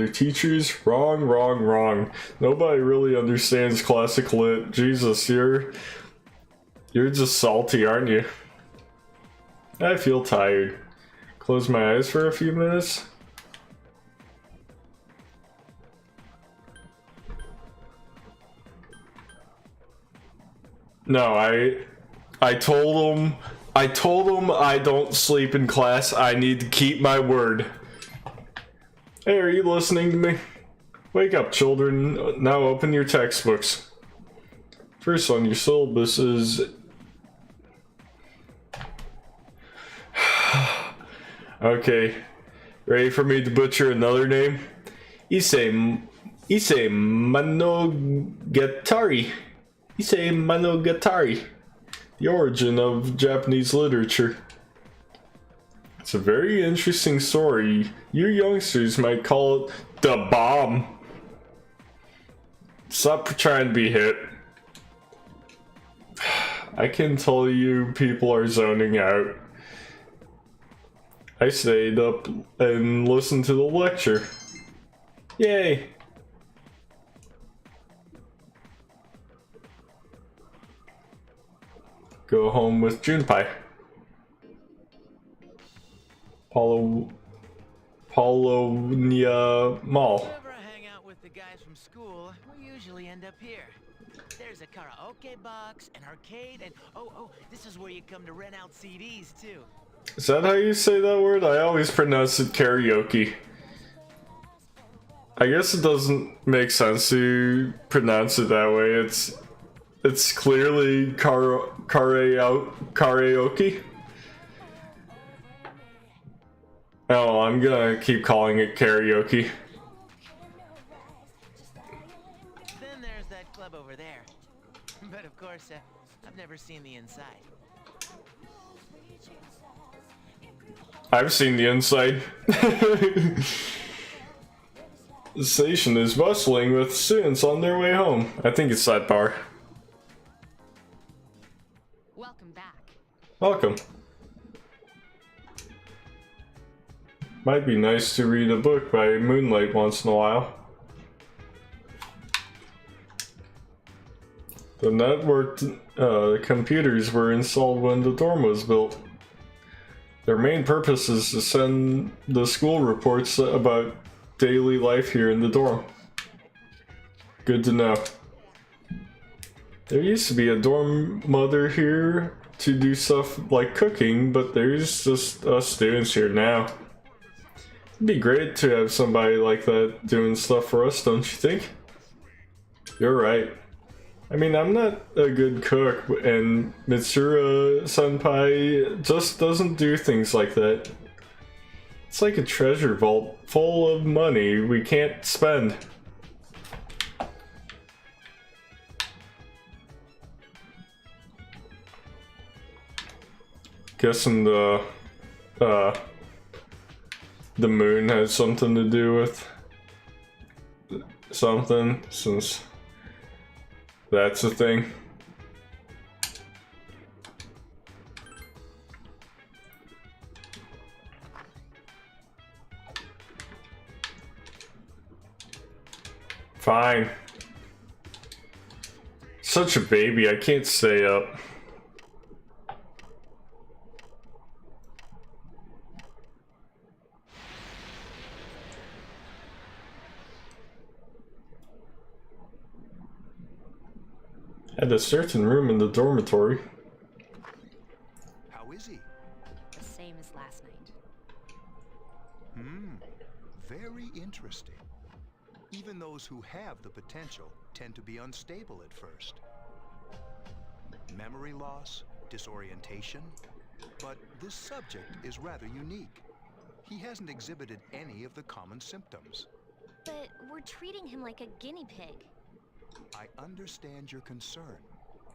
teachers, wrong. Nobody really understands classic lit. Jesus, you're just salty, aren't you? I feel tired. Close my eyes for a few minutes. No, I told him I don't sleep in class. I need to keep my word. Hey, are you listening to me? Wake up, children. Now open your textbooks. First on your syllabus is... Okay, ready for me to butcher another name? Issei Monogatari. Issei Monogatari. The origin of Japanese literature. It's a very interesting story. You youngsters might call it the bomb. Stop trying to be hip. I can tell you people are zoning out. I stayed up and listened to the lecture. Yay! Go home with Junpei. Polonia Mall. Whenever I hang out with the guys from school, we usually end up here. There's a karaoke box, an arcade, and oh, this is where you come to rent out CDs too. Is that how you say that word? I always pronounce it karaoke. I guess it doesn't make sense to pronounce it that way. It's clearly karaoke. Oh, I'm gonna keep calling it karaoke. Then there's that club over there. But of course, I've never seen the inside. I've seen the inside. The station is bustling with students on their way home. I think it's that bar. Welcome back. Welcome. Might be nice to read a book by moonlight once in a while. The networked computers were installed when the dorm was built. Their main purpose is to send the school reports about daily life here in the dorm. Good to know. There used to be a dorm mother here to do stuff like cooking, but there's just us students here now. It'd be great to have somebody like that doing stuff for us, don't you think? You're right. I mean, I'm not a good cook, and Mitsuru Senpai just doesn't do things like that. It's like a treasure vault full of money we can't spend. Guessing the moon has something to do with something, since that's a thing. Fine. Such a baby, I can't stay up. At a certain room in the dormitory. How is he? The same as last night. Very interesting. Even those who have the potential tend to be unstable at first. Memory loss, disorientation. But this subject is rather unique. He hasn't exhibited any of the common symptoms. But we're treating him like a guinea pig. I understand your concern,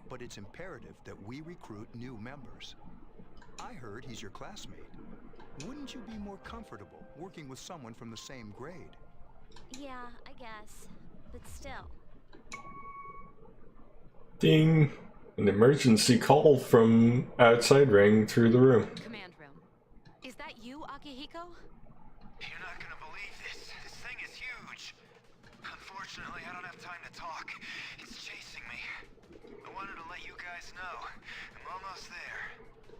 but it's imperative that we recruit new members. I heard he's your classmate. Wouldn't you be more comfortable working with someone from the same grade? Yeah, I guess. But still. Ding! An emergency call from outside rang through the room. Command room. Is that you, Akihiko? You're not gonna believe this. This thing is huge. Unfortunately, I don't have time to talk. It's chasing me. I wanted to let you guys know. I'm almost there.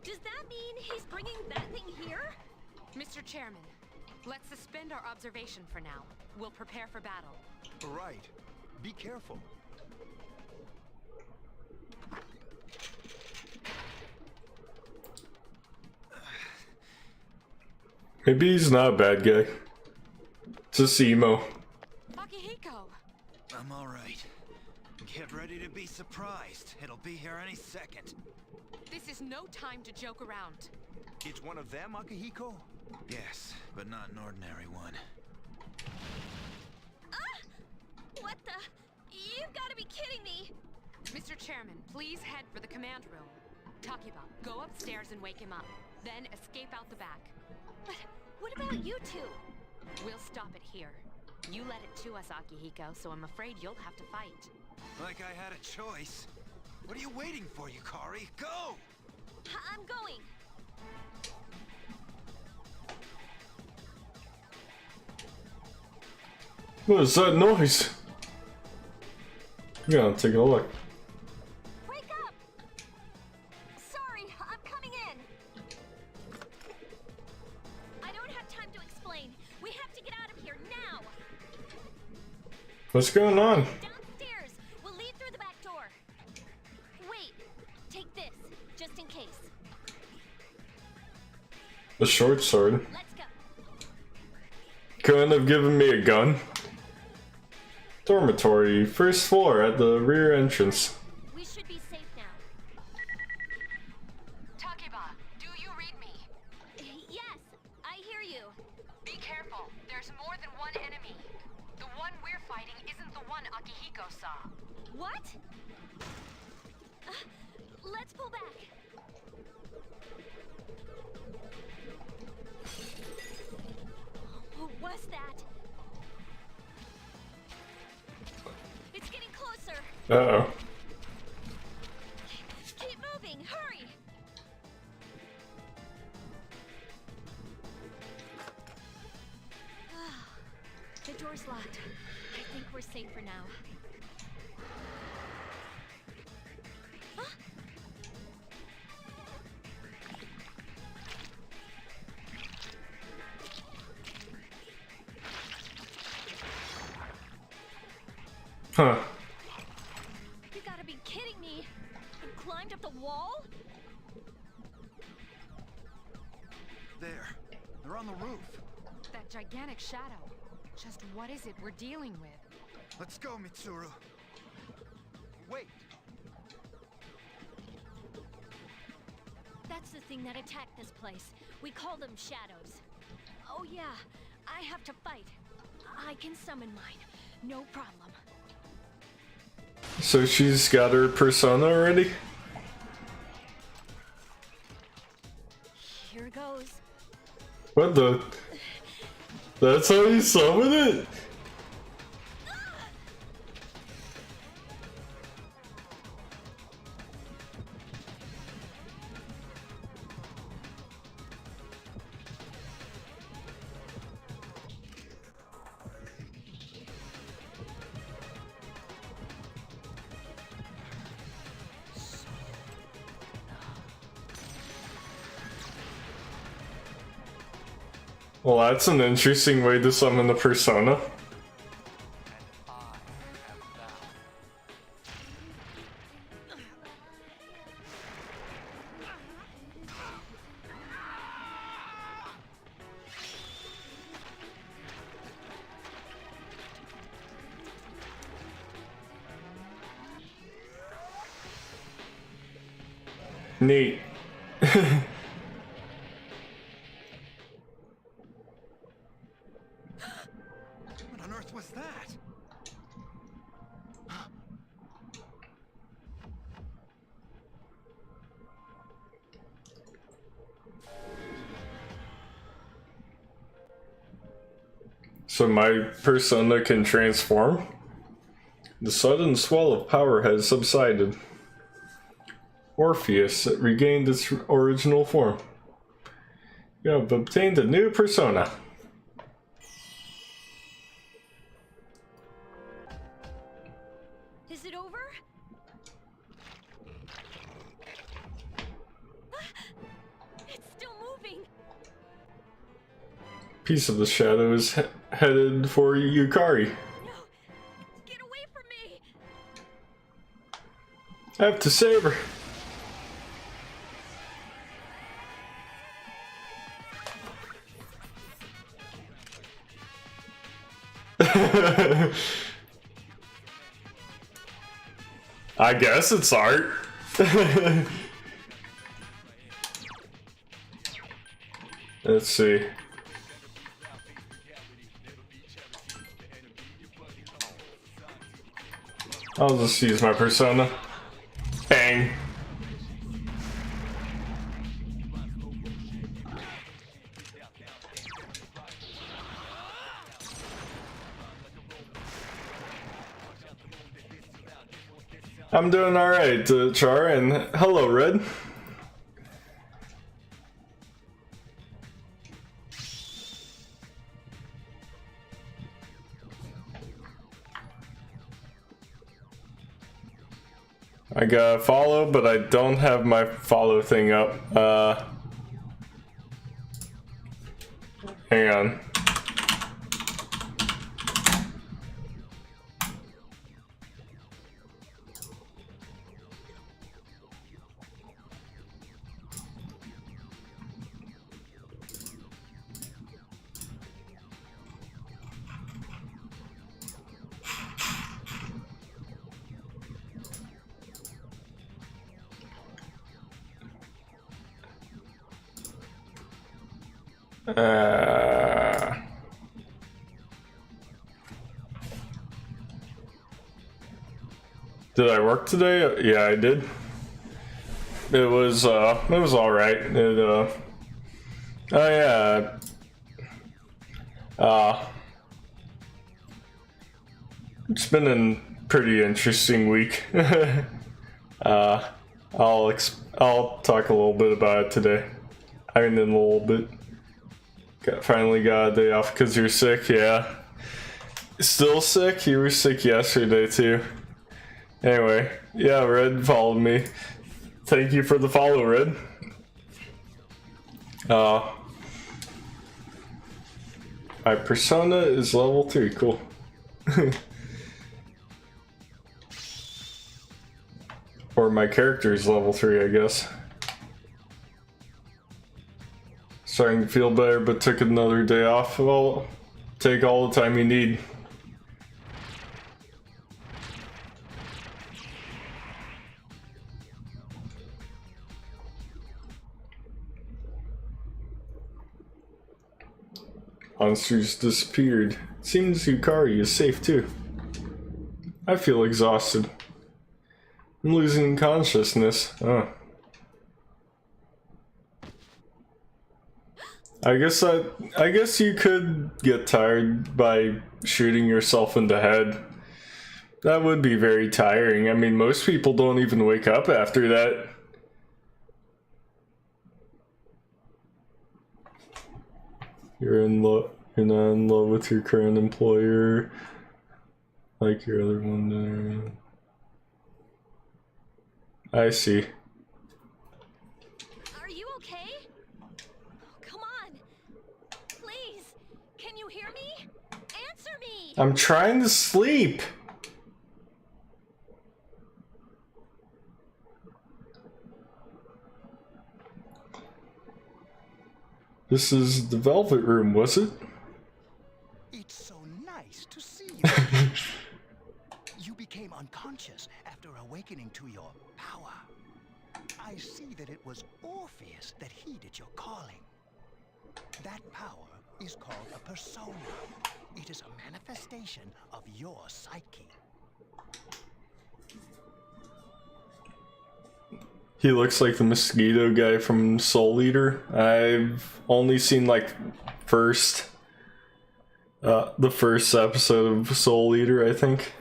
Does that mean he's bringing that thing here? Mr. Chairman, let's suspend our observation for now. We'll prepare for battle. Right. Be careful. Maybe he's not a bad guy. Just emo. Akihiko! I'm alright. Get ready to be surprised. It'll be here any second. This is no time to joke around. It's one of them, Akihiko? Yes, but not an ordinary one. What the? You've got to be kidding me! Mr. Chairman, please head for the command room. Takiba, go upstairs and wake him up. Then escape out the back. But what about you two? We'll stop it here. You led it to us, Akihiko, so I'm afraid you'll have to fight. Like I had a choice. What are you waiting for, Yukari? Go! I'm going. What is that noise? Yeah, I'm taking a look. Wake up! Sorry, I'm coming in. I don't have time to explain. We have to get out of here now. What's going on? Downstairs. We'll lead through the back door. Wait. Take this, just in case. A short sword. Let's go. Couldn't have given me a gun. Dormitory, first floor at the rear entrance. We should be safe now. Takiba, do you read me? Yes, I hear you. Be careful. There's more than one enemy. The one we're fighting isn't the one Akihiko saw. What? Let's pull back. What was that? It's getting closer. Uh-oh. Keep moving. Hurry. The door's locked. I think we're safe for now. Huh. You gotta be kidding me. You climbed up the wall? There. They're on the roof. That gigantic shadow. Just what is it we're dealing with? Let's go, Mitsuru. Wait. That's the thing that attacked this place. We call them shadows. Oh yeah, I have to fight. I can summon mine. No problem. So she's got her persona already? Here goes. What the? That's how you summon it? Well, that's an interesting way to summon a persona. Neat. What on earth was that? So my persona can transform? The sudden swell of power has subsided. Morpheus regained its original form. You have obtained a new persona. Is it over? It's still moving. Piece of the shadow is headed for Yukari. No! Get away from me! I have to save her. I guess it's art. Let's see. I'll just use my persona. Bang. I'm doing alright, Char, and hello, Red. I got follow, but I don't have my follow thing up. Hang on. Did I work today? Yeah, I did. It was all right. Oh yeah. It's been a pretty interesting week. I'll talk a little bit about it today. I mean, in a little bit. Finally got a day off because you're sick. Yeah. Still sick? You were sick yesterday too. Anyway, yeah, Red followed me. Thank you for the follow, Red. My persona is level 3, cool. Or my character is level 3, I guess. Starting to feel better, but took another day off. Well, take all the time you need. Monsters disappeared. Seems Yukari is safe too. I feel exhausted. I'm losing consciousness. Oh. I guess you could get tired by shooting yourself in the head. That would be very tiring. I mean, most people don't even wake up after that. You're not in love with your current employer, like your other one there. I see. Are you okay? Oh, come on. Please. I'm trying to sleep. This is the Velvet Room, was it? It's so nice to see you. You became unconscious after awakening to your power. I see that it was Morpheus that heeded your calling. That power is called a persona. It is a manifestation of your psyche. He looks like the mosquito guy from Soul Eater. I've only seen like the first episode of Soul Eater, I think.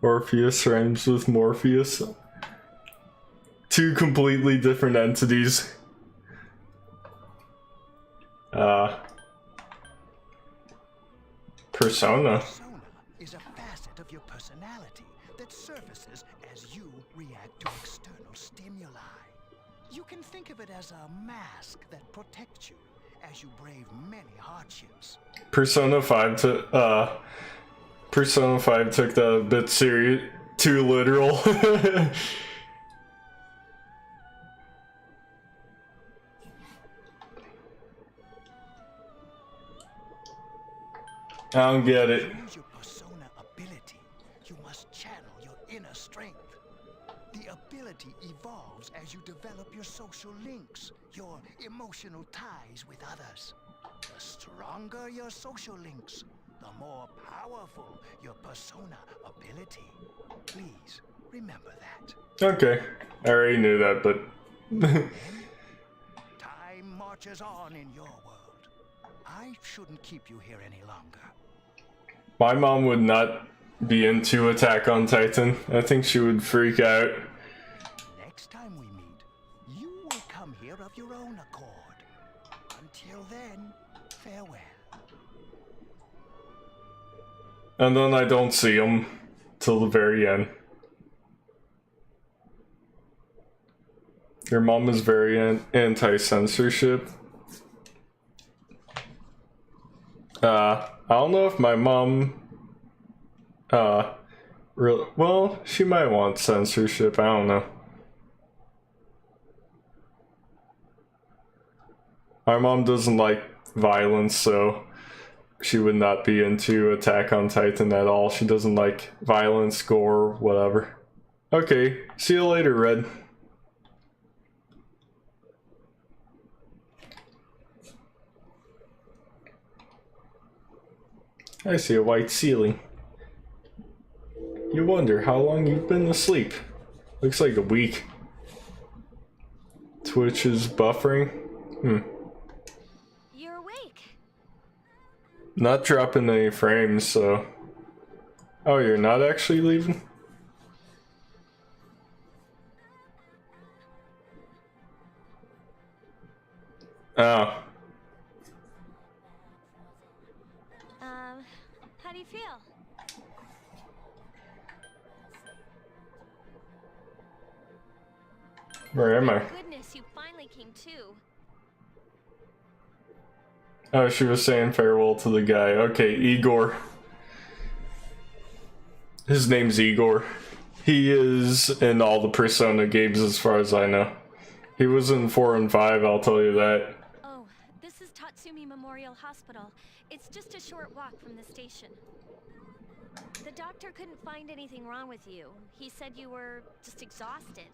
Orpheus rhymes with Morpheus. Two completely different entities. Persona. Persona is a facet of your personality that surfaces as you react to external stimuli. You can think of it as a mask that protects you as you brave many hardships. Persona 5 took that a bit too literal. I don't get it. To use your persona ability, you must channel your inner strength. The ability evolves as you develop your social links, your emotional ties with others. The stronger your social links, the more powerful your persona ability. Please remember that. Okay, I already knew that, but Time marches on in your world. I shouldn't keep you here any longer. my mom would not be into Attack on Titan. I think she would freak out. Next time we meet, you will come here of your own accord. Until then, farewell. And then I don't see him till the very end. Your mom is very anti-censorship. I don't know if my mom, really, well, she might want censorship, I don't know. My mom doesn't like violence, so she would not be into Attack on Titan at all. She doesn't like violence, gore, whatever. Okay, see you later, Red. I see a white ceiling. You wonder how long you've been asleep. Looks like a week. Twitch is buffering. You're awake. Not dropping any frames, so... Oh, you're not actually leaving? Oh. How do you feel? Where am I? Goodness, you finally came to. Oh, she was saying farewell to the guy. Okay, Igor. His name's Igor. He is in all the Persona games as far as I know. He was in 4 and 5, I'll tell you that. Oh, this is Tatsumi Memorial Hospital. It's just a short walk from the station. The doctor couldn't find anything wrong with you. He said you were just exhausted.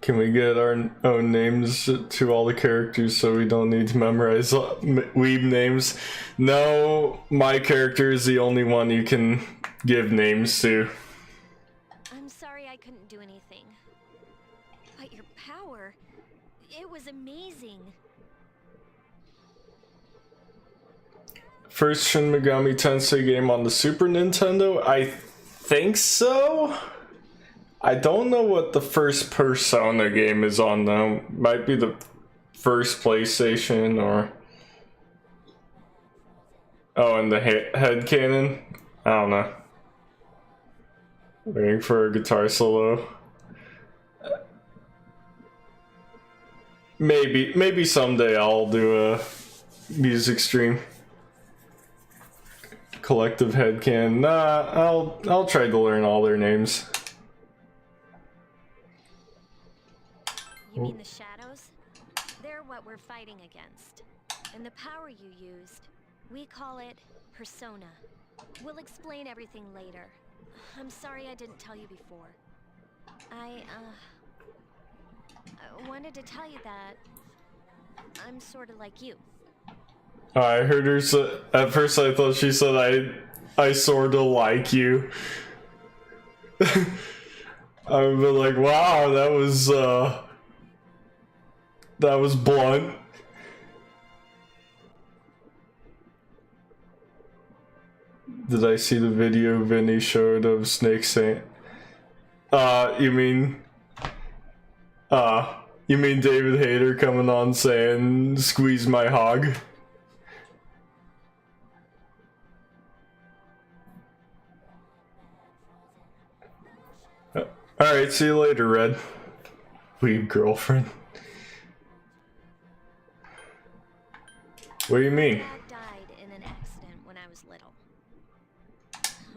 Can we get our own names to all the characters so we don't need to memorize weeb names? No, my character is the only one you can give names to. I'm sorry I couldn't do anything. But your power, it was amazing. First Shin Megami Tensei game on the Super Nintendo? I think so? I don't know what the first Persona game is on though. Might be the first PlayStation or... Oh, and the headcanon? I don't know. Waiting for a guitar solo. maybe someday I'll do a music stream. Collective headcanon. Nah, I'll try to learn all their names. You mean the shadows? They're what we're fighting against. And the power you used, we call it persona. We'll explain everything later. I'm sorry I didn't tell you before. I wanted to tell you that I'm sort of like you. I heard her say, at first I thought she said I sorta like you. I would be like, wow, that was blunt. Did I see the video Vinny showed of Snake saying, you mean David Hayter coming on saying, squeeze my hog? Alright, see you later, Red. Weeb girlfriend. What do you mean? My dad died in an accident when I was little.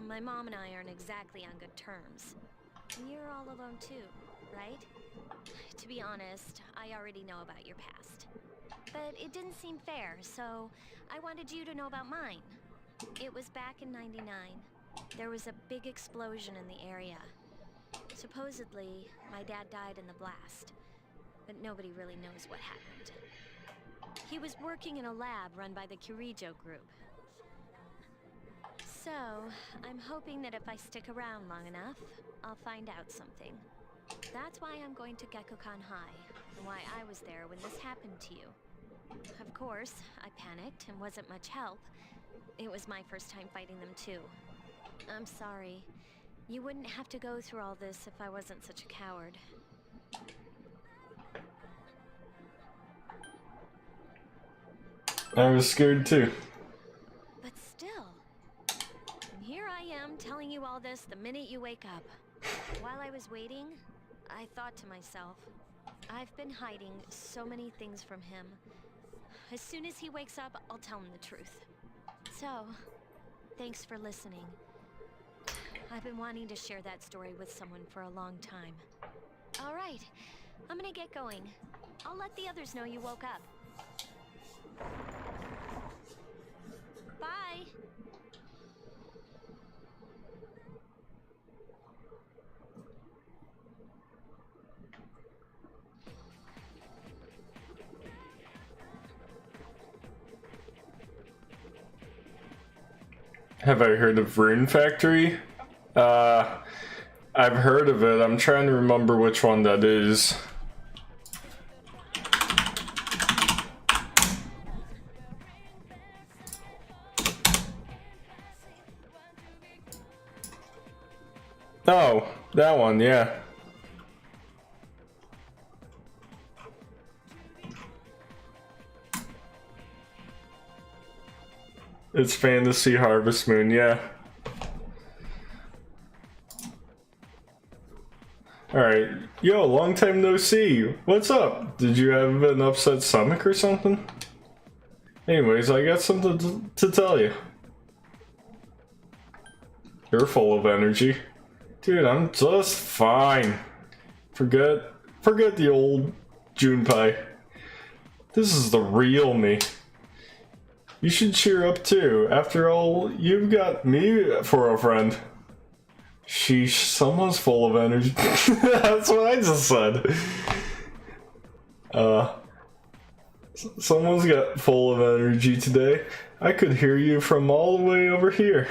My mom and I aren't exactly on good terms. You're all alone too, right? To be honest, I already know about your past. But it didn't seem fair, so I wanted you to know about mine. It was back in '99. There was a big explosion in the area. Supposedly, my dad died in the blast, but nobody really knows what happened. He was working in a lab run by the Kirijo group. So, I'm hoping that if I stick around long enough, I'll find out something. That's why I'm going to Gekkokan High, and why I was there when this happened to you. Of course, I panicked and wasn't much help. It was my first time fighting them too. I'm sorry. You wouldn't have to go through all this if I wasn't such a coward. I was scared too. But still, and here I am telling you all this the minute you wake up. While I was waiting, I thought to myself, I've been hiding so many things from him. As soon as he wakes up, I'll tell him the truth. So, thanks for listening. I've been wanting to share that story with someone for a long time. All right, I'm gonna get going. I'll let the others know you woke up. Bye! Have I heard of Rune Factory? I've heard of it. I'm trying to remember which one that is. Oh, that one, yeah. It's Fantasy Harvest Moon, yeah. Alright, yo, long time no see. What's up? Did you have an upset stomach or something? Anyways, I got something to tell you. You're full of energy. Dude, I'm just fine. Forget the old Junpei. This is the real me. You should cheer up too. After all, you've got me for a friend. Sheesh, someone's full of energy. That's what I just said. Someone's got full of energy today. I could hear you from all the way over here.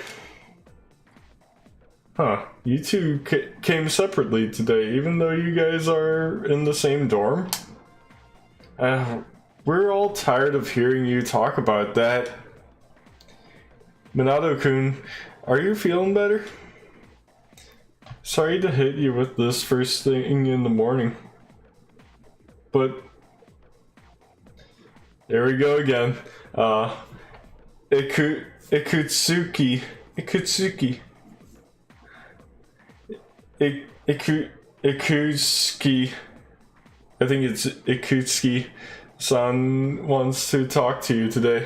Huh, you two came separately today, even though you guys are in the same dorm? We're all tired of hearing you talk about that. Minato-kun, are you feeling better? Sorry to hit you with this first thing in the morning. But there we go again. Ikutsuki. I think it's Ikutsuki-san wants to talk to you today.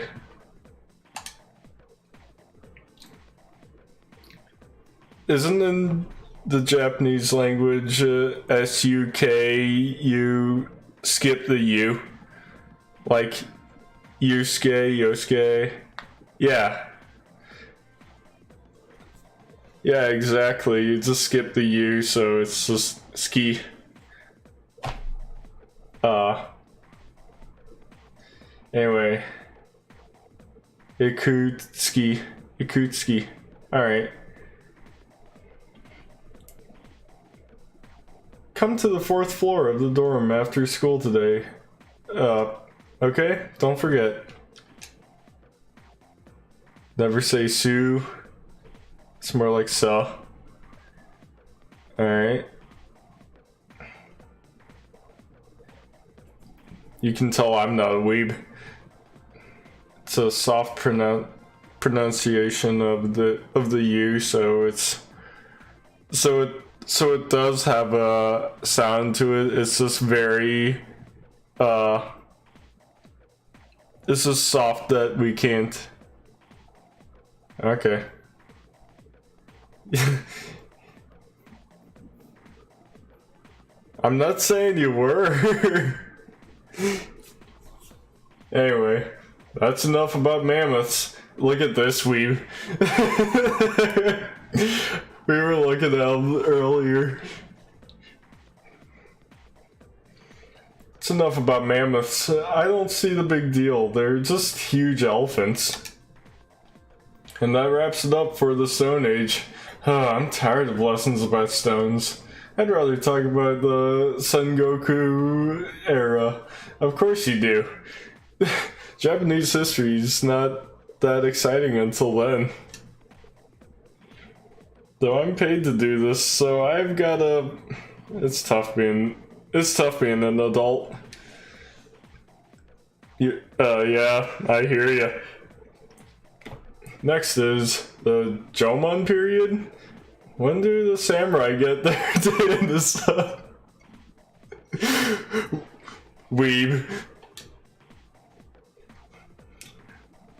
Isn't in the Japanese language S-U-K, you skip the U? Like Yusuke, Yosuke? Yeah. Yeah, exactly. You just skip the U, so it's just ski. Anyway. Ikutsuki. Alright. Come to the 4th floor of the dorm after school today. Okay? Don't forget. Never say Sue. It's more like so. Alright. You can tell I'm not a weeb. It's a soft pronunciation of the U, so it's so it does have a sound to it. It's just very it's just soft that we can't. Okay. I'm not saying you were. Anyway, that's enough about mammoths. Look at this, we were looking at them earlier. It's enough about mammoths. I don't see the big deal. They're just huge elephants. And that wraps it up for the Stone Age. I'm tired of lessons about stones. I'd rather talk about the Son Goku era. Of course you do. Japanese history is not that exciting until then. Though I'm paid to do this, so I've gotta... It's tough being an adult. Yeah, I hear ya. Next is the Jomon period. When do the samurai get their day in the sun? Weeb.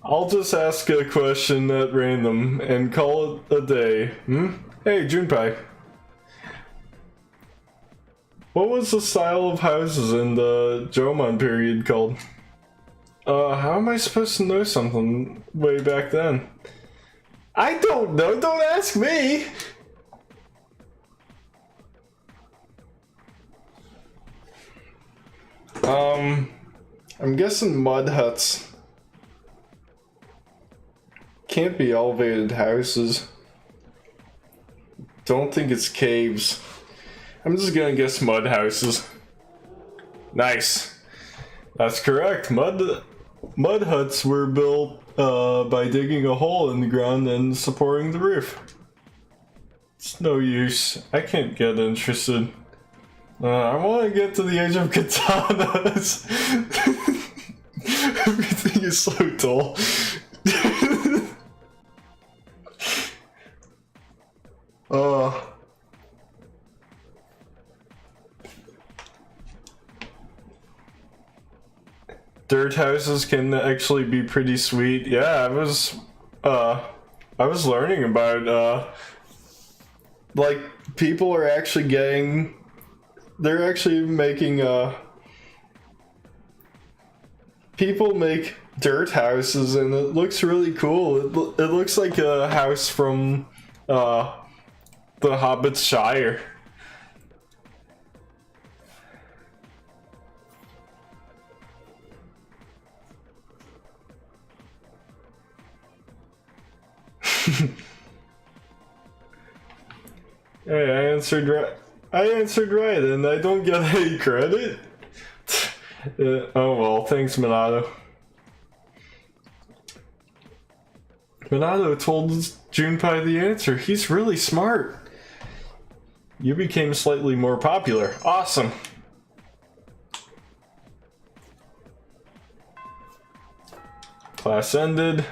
I'll just ask a question at random and call it a day. Hey, Junpei. What was the style of houses in the Jomon period called? How am I supposed to know something way back then? I don't know, don't ask me! I'm guessing mud huts. Can't be elevated houses. Don't think it's caves. I'm just gonna guess mud houses. Nice. That's correct. Mud huts were built by digging a hole in the ground and supporting the roof. It's no use. I can't get interested. I want to get to the age of katanas. Everything is so dull. Dirt houses can actually be pretty sweet. Yeah, I was learning about like people are actually getting, they're actually making people make dirt houses and it looks really cool. It looks like a house from the Hobbit's Shire. Hey, I answered right, and I don't get any credit? Oh well, thanks, Minato. Minato told Junpei the answer. He's really smart. You became slightly more popular. Awesome. Class ended.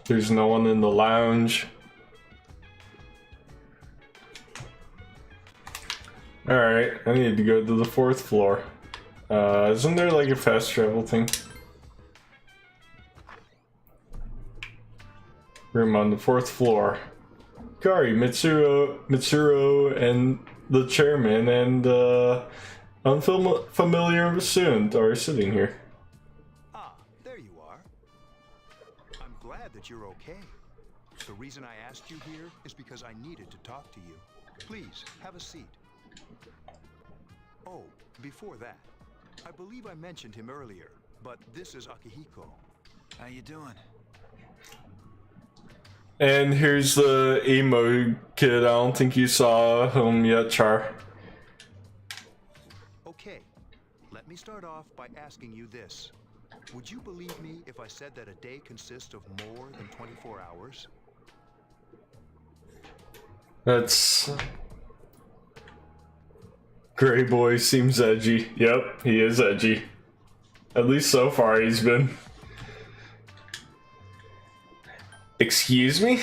There's no one in the lounge. Alright, I need to go to the 4th floor. Isn't there like a fast travel thing? Room on the 4th floor. Kari, Mitsuru, and the chairman and unfamiliar student are sitting here. Ah, there you are. I'm glad that you're okay. The reason I asked you here is because I needed to talk to you. Please, have a seat. Oh, before that, I believe I mentioned him earlier, but this is Akihiko. How you doing? And here's the emo kid. I don't think you saw him yet, Char. Okay, let me start off by asking you this. Would you believe me if I said that a day consists of more than 24 hours? That's... Gray boy seems edgy. Yep, he is edgy. At least so far he's been. Excuse me?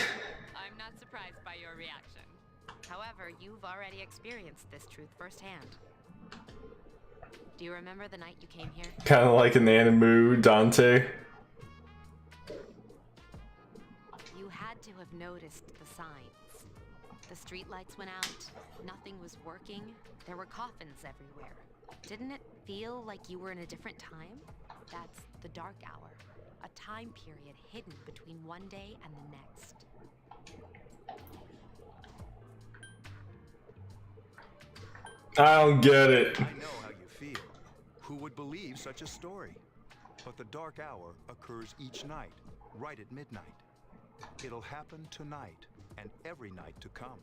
I'm not surprised by your reaction. However, you've already experienced this truth firsthand. Do you remember the night you came here? Kind of like an anime Dante. You had to have noticed the signs. The streetlights went out, nothing was working, there were coffins everywhere. Didn't it feel like you were in a different time? That's the dark hour, a time period hidden between one day and the next. I don't get it. I know how you feel. Who would believe such a story? But the dark hour occurs each night, right at midnight. It'll happen tonight, and every night to come.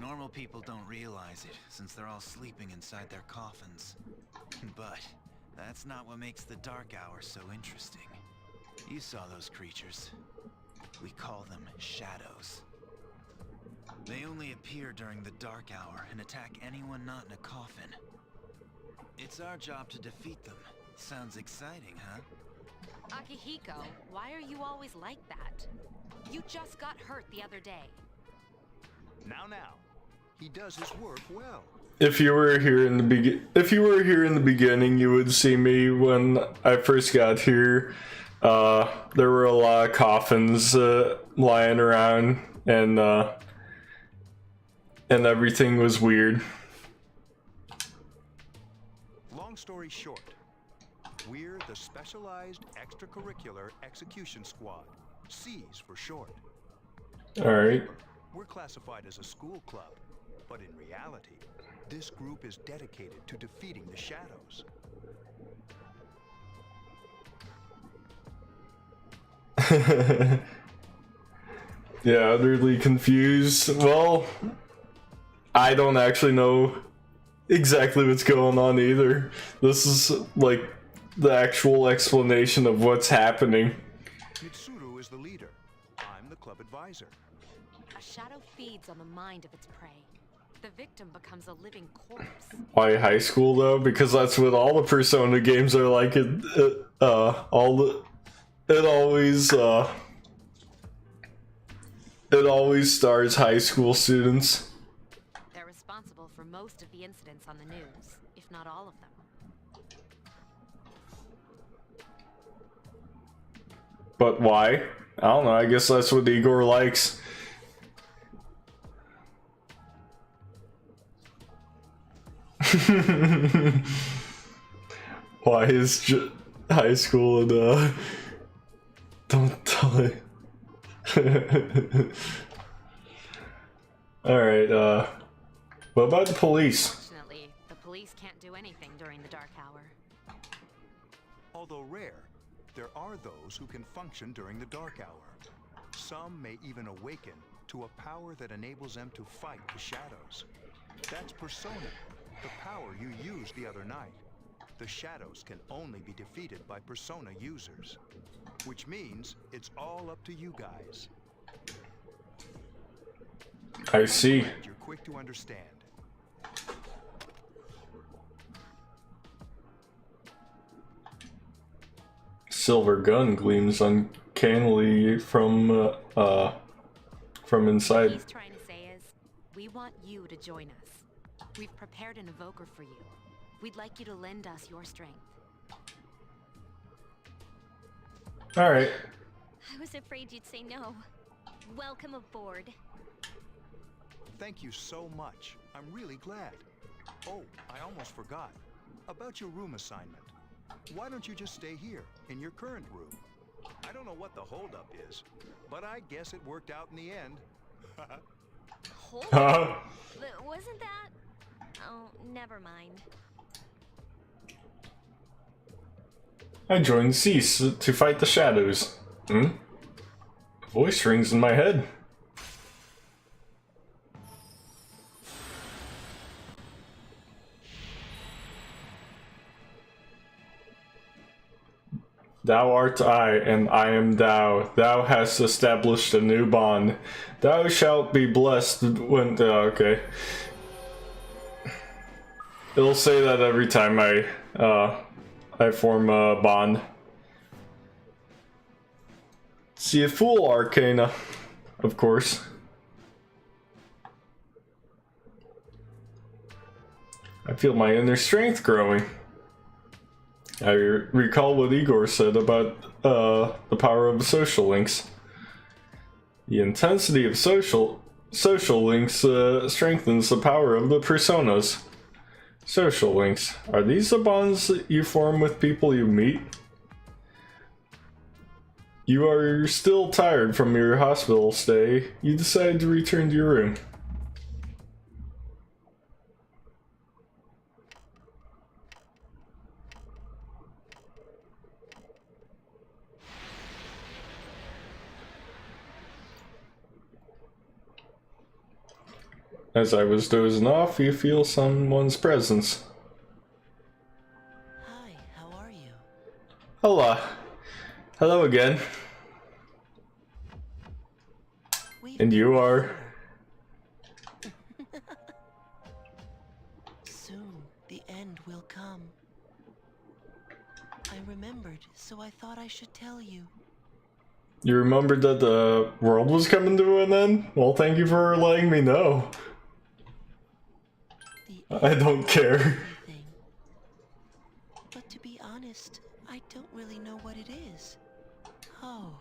Normal people don't realize it, since they're all sleeping inside their coffins. But that's not what makes the Dark Hour so interesting. You saw those creatures. We call them shadows. They only appear during the Dark Hour and attack anyone not in a coffin. It's our job to defeat them. Sounds exciting, huh? Akihiko, why are you always like that? You just got hurt the other day. Now, he does his work well. If you were here in the beginning, you would see me when I first got here. There were a lot of coffins lying around, and everything was weird. Long story short, we're the Specialized Extracurricular Execution Squad, C's for short. All right. We're classified as a school club, but in reality, this group is dedicated to defeating the shadows. Yeah, utterly confused. Well, I don't actually know exactly what's going on either. This is like the actual explanation of what's happening. Mitsuru is the leader. I'm the club advisor. A shadow feeds on the mind of its prey. The victim becomes a living corpse. Why high school though? Because that's what all the Persona games are like. It always stars high school students. They're responsible for most of the incidents on the news, if not all of them. But why? I don't know. I guess that's what Igor likes. Why is high school and don't tell it. Alright, what about the police? Fortunately, the police can't do anything during the dark hour. Although rare, there are those who can function during the dark hour. Some may even awaken to a power that enables them to fight the shadows. That's Persona, the power you used the other night. The shadows can only be defeated by Persona users, which means it's all up to you guys. I see. You're quick to understand. Silver gun gleams uncannily from inside. What he's trying to say is, we want you to join us. We've prepared an evoker for you. We'd like you to lend us your strength. Alright. I was afraid you'd say no. Welcome aboard. Thank you so much. I'm really glad. Oh, I almost forgot. About your room assignment. Why don't you just stay here, in your current room? I don't know what the holdup is, but I guess it worked out in the end. Hold on. Wasn't that? Oh, never mind. I joined Cease to fight the shadows. A voice rings in my head. Thou art I, and I am thou. Thou hast established a new bond. Thou shalt be blessed when... okay. It'll say that every time I form a bond. See a Fool Arcana, of course. I feel my inner strength growing. I recall what Igor said about the power of social links. The intensity of social links strengthens the power of the personas. Social links. Are these the bonds that you form with people you meet? You are still tired from your hospital stay. You decide to return to your room. As I was dozing off, you feel someone's presence. Hi, how are you? Hello. Hello again. And you are... Soon, the end will come. I remembered, so I thought I should tell you. You remembered that the world was coming to an end? Well, thank you for letting me know. I don't care. But to be honest, I don't really know what it is. Oh,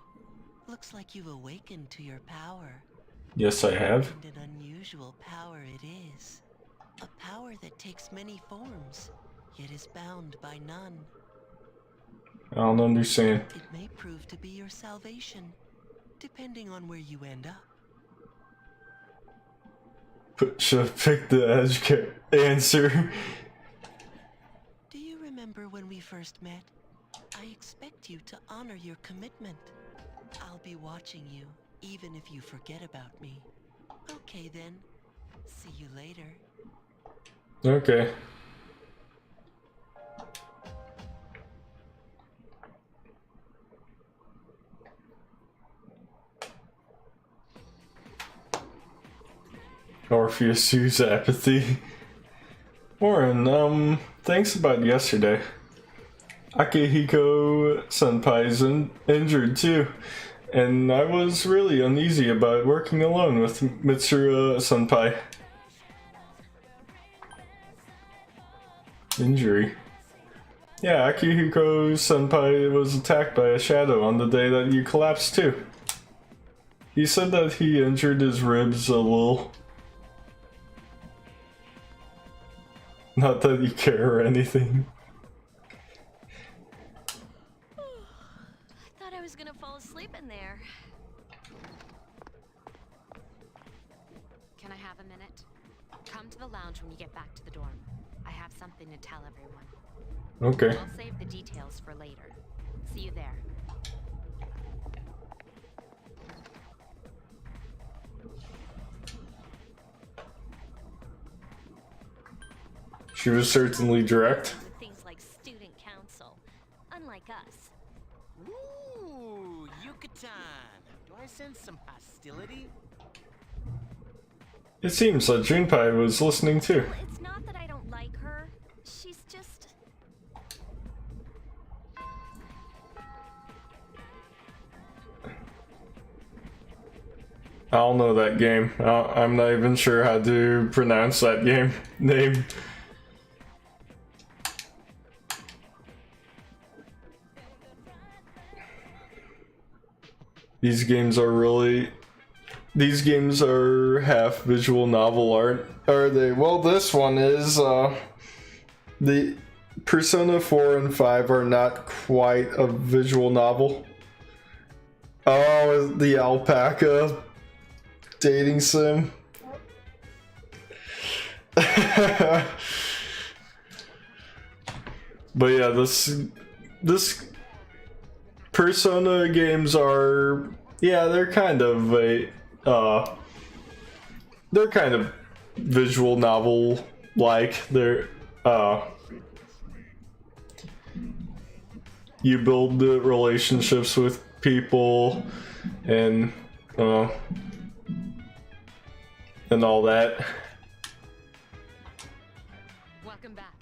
looks like you've awakened to your power. Yes, I have. And an unusual power it is. A power that takes many forms, yet is bound by none. I don't understand. It may prove to be your salvation, depending on where you end up. Should have picked the answer. Do you remember when we first met? I expect you to honor your commitment. I'll be watching you, even if you forget about me. Okay then. See you later. Okay. Morpheus use apathy. Warren, thanks about yesterday. Akihiko Senpai's injured too, and I was really uneasy about working alone with Mitsuru Senpai. Injury. Yeah, Akihiko Senpai was attacked by a shadow on the day that you collapsed too. He said that he injured his ribs a little. Not that you care or anything. I thought I was gonna fall asleep in there. Can I have a minute? Come to the lounge when you get back to the dorm. I have something to tell everyone. Okay. I'll save the details for later. See you there. She was certainly direct. With things like student council, unlike us. Ooh, Yucatan. Do I sense some hostility? It seems that Junpei was listening too. Well, it's not that I don't like her. She's just... I don't know that game. I'm not even sure how to pronounce that game name. These games are half visual novel art, are they? Well, this one is. The Persona 4 and 5 are not quite a visual novel. Oh, the alpaca dating sim. But yeah, this Persona games are, yeah, they're kind of visual novel like. They're you build the relationships with people and all that. Welcome back.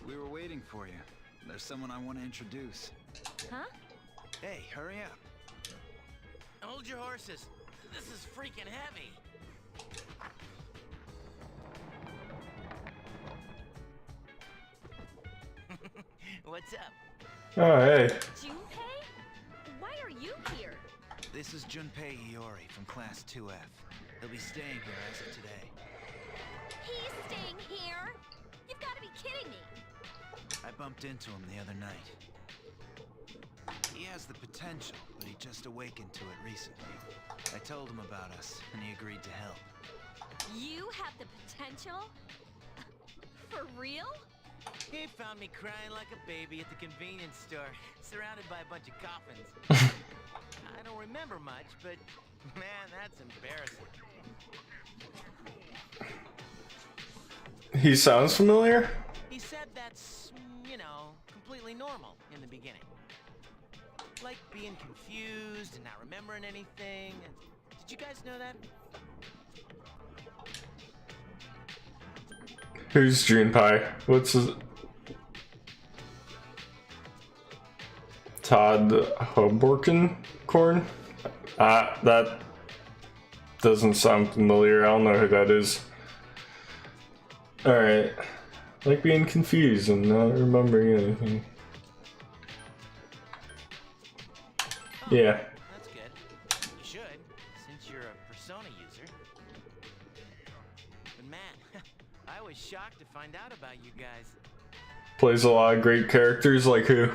We were waiting for you. There's someone I want to introduce. Huh? Hey, hurry up. Hold your horses. This is freaking heavy. What's up? Oh, hey. Junpei? Why are you here? This is Junpei Iori from Class 2F. He'll be staying here as of today. He's staying here? You've got to be kidding me. I bumped into him the other night. He has the potential, but he just awakened to it recently. I told him about us, and he agreed to help. You have the potential? For real? He found me crying like a baby at the convenience store, surrounded by a bunch of coffins. I don't remember much, but man, that's embarrassing. He sounds familiar? He said that's, completely normal in the beginning. Like being confused and not remembering anything. Did you guys know that? Who's Junpei? What's his... Todd Hoborkenkorn? That doesn't sound familiar. I don't know who that is. Alright. Like being confused and not remembering anything. Yeah. That's good. You should, since you're a Persona user. But man, I was shocked to find out about you guys. Plays a lot of great characters, like who?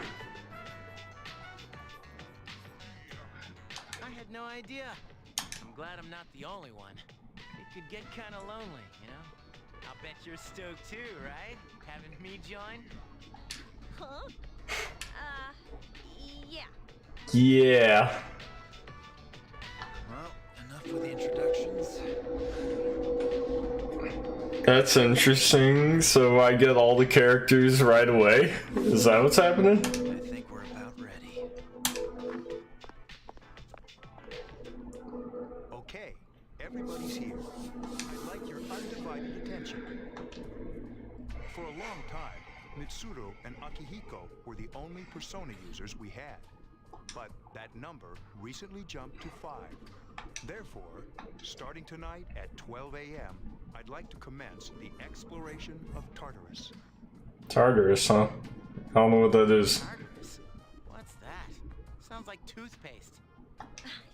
I had no idea. I'm glad I'm not the only one. It could get kind of lonely, I'll bet you're stoked too, right? Having me join? Huh? Yeah. Yeah. Well, enough with the introductions. That's interesting. So I get all the characters right away? Is that what's happening? I think we're about ready. Okay, everybody's here. I'd like your undivided attention. For a long time, Mitsuru and Akihiko were the only Persona users we had. But that number recently jumped to 5. Therefore, starting tonight at 12 a.m., I'd like to commence the exploration of Tartarus. Tartarus, huh? I don't know what that is. Tartarus? What's that? Sounds like toothpaste.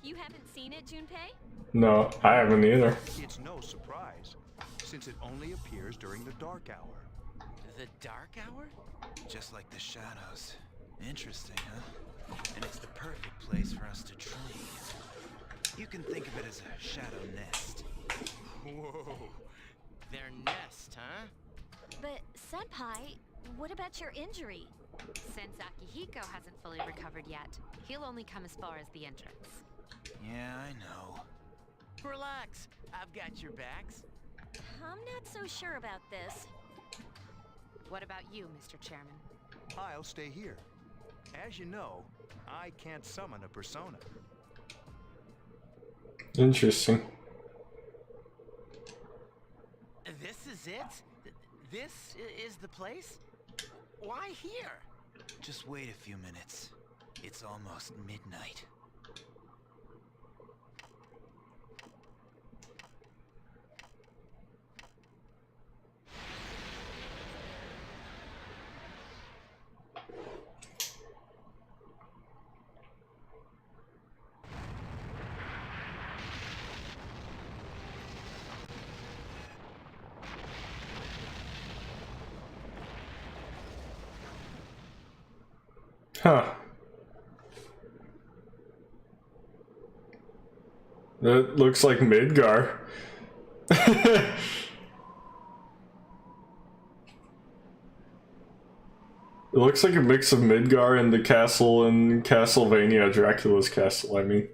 You haven't seen it, Junpei? No, I haven't either. It's no surprise, since it only appears during the dark hour. The dark hour? Just like the shadows. Interesting, huh? And it's the perfect place for us to train. You can think of it as a shadow nest. Whoa. Their nest, huh? But, Senpai, what about your injury? Since Akihiko hasn't fully recovered yet, he'll only come as far as the entrance. Yeah, I know. Relax. I've got your backs. I'm not so sure about this. What about you, Mr. Chairman? I'll stay here. As you know, I can't summon a persona. Interesting. This is it? This is the place? Why here? Just wait a few minutes. It's almost midnight. Huh. That looks like Midgar. It looks like a mix of Midgar and the castle in Castlevania, Dracula's castle, I mean.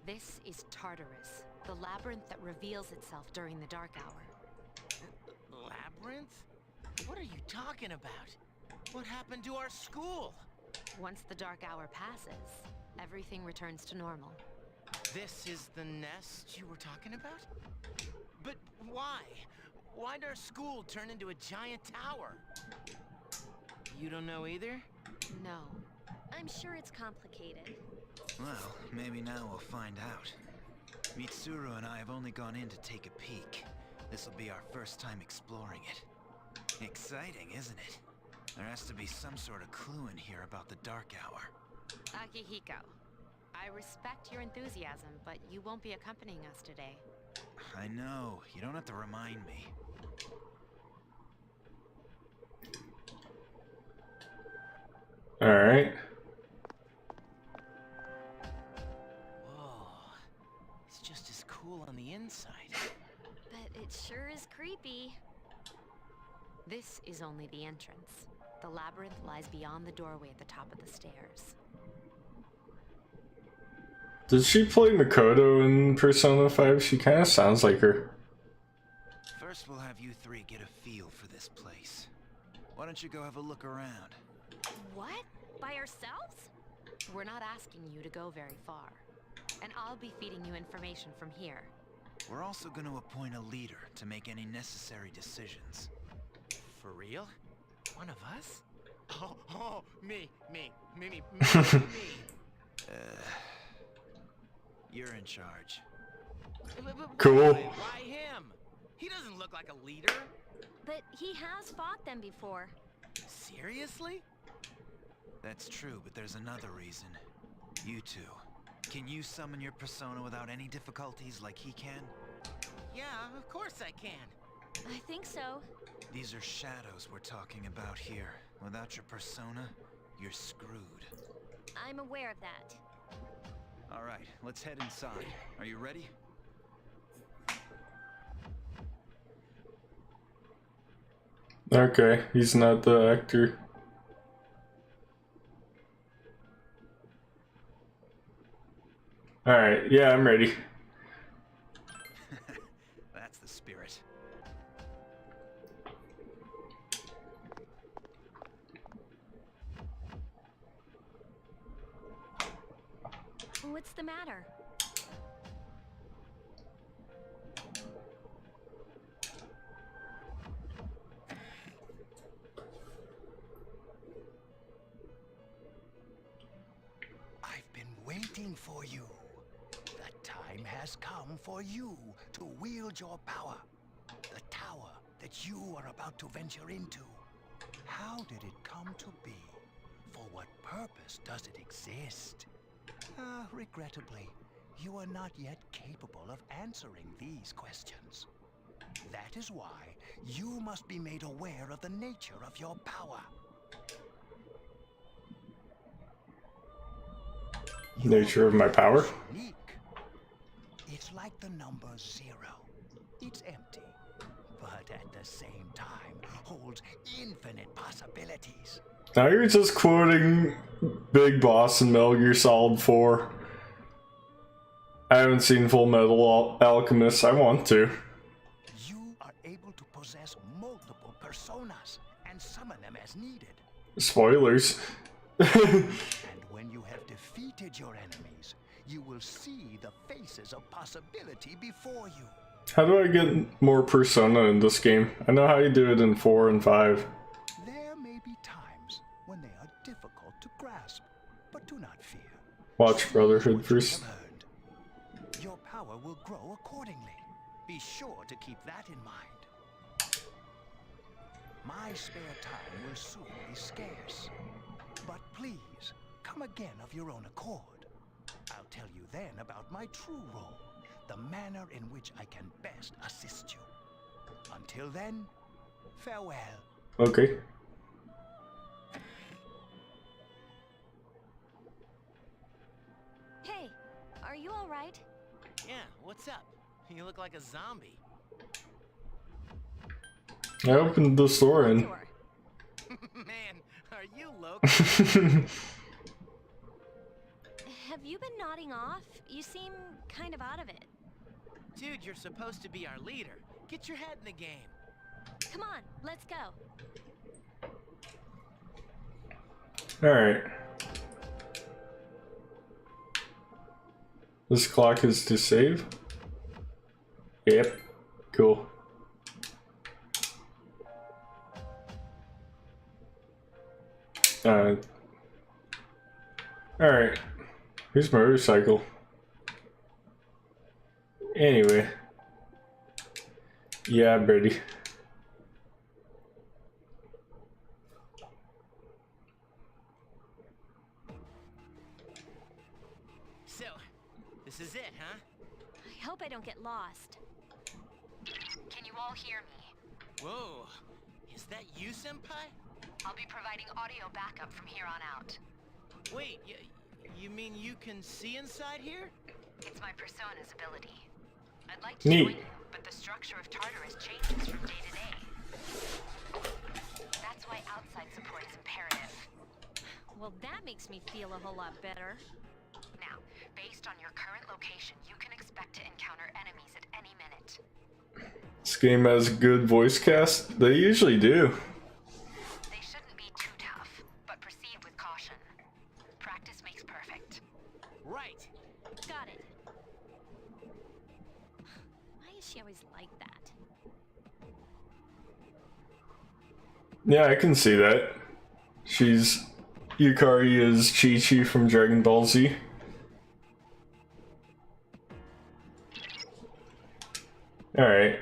This is Tartarus, the labyrinth that reveals itself during the dark hour. Labyrinth? What are you talking about? What happened to our school? Once the dark hour passes, everything returns to normal. This is the nest you were talking about? But why? Why'd our school turn into a giant tower? You don't know either? No. I'm sure it's complicated. Well, maybe now we'll find out. Mitsuru and I have only gone in to take a peek. This'll be our first time exploring it. Exciting, isn't it? There has to be some sort of clue in here about the dark hour. Akihiko, I respect your enthusiasm, but you won't be accompanying us today. I know. You don't have to remind me. Alright. Whoa. It's just as cool on the inside. But it sure is creepy. This is only the entrance. The labyrinth lies beyond the doorway at the top of the stairs. Did she play Makoto in Persona 5? She kind of sounds like her. First, we'll have you three get a feel for this place. Why don't you go have a look around? What? By ourselves? We're not asking you to go very far. And I'll be feeding you information from here. We're also going to appoint a leader to make any necessary decisions. For real? One of us? Me. You're in charge. Cool. Why him? He doesn't look like a leader. But he has fought them before. Seriously? That's true, but there's another reason. You two. Can you summon your persona without any difficulties like he can? Yeah, of course I can. I think so. These are shadows we're talking about here. Without your persona, you're screwed. I'm aware of that. All right, let's head inside. Are you ready? Okay, he's not the actor. Alright, yeah, I'm ready. That's the spirit. What's the matter? I've been waiting for you. The time has come for you to wield your power. The tower that you are about to venture into. How did it come to be? For what purpose does it exist? Regrettably, you are not yet capable of answering these questions. That is why you must be made aware of the nature of your power. Nature of my power? Unique. It's like the number 0. It's empty, but at the same time holds infinite possibilities. Now you're just quoting Big Boss in Metal Gear Solid 4. I haven't seen Full Metal Alchemist. I want to. You are able to possess multiple personas and summon them as needed. Spoilers. And when you have defeated your enemies, you will see the faces of possibility before you. How do I get more persona in this game? I know how you do it in 4 and 5. There may be times when they are difficult to grasp, but do not fear. Watch Brotherhood What you first. have earned. Your power will grow accordingly. Be sure to keep that in mind. My spare time will soon be scarce. But please, come again of your own accord. I'll tell you then about my true role, the manner in which I can best assist you. Until then, farewell. Okay. are you all right? Yeah, what's up? You look like a zombie. I opened the store and Man, are you local? Have you been nodding off? You seem kind of out of it. Dude, you're supposed to be our leader. Get your head in the game. Come on, let's go. Alright. This clock is to save? Yep. Cool. Alright. Here's my motorcycle. Anyway. Yeah, I'm ready. So, this is it, huh? I hope I don't get lost. Can you all hear me? Whoa, is that you, Senpai? I'll be providing audio backup from here on out. Wait, you mean you can see inside here? It's my persona's ability. I'd like to Neat. join you, but the structure of Tartarus changes from day to day. That's why outside support is imperative. Well, that makes me feel a whole lot better. Now, based on your current location, you can expect to encounter enemies at any minute. This game has good voice cast. They usually do. They shouldn't be too tough, but proceed with caution. Practice makes perfect. Right. Got it. Why is she always like that? Yeah, I can see that. Yukari is Chi-Chi from Dragon Ball Z. Alright.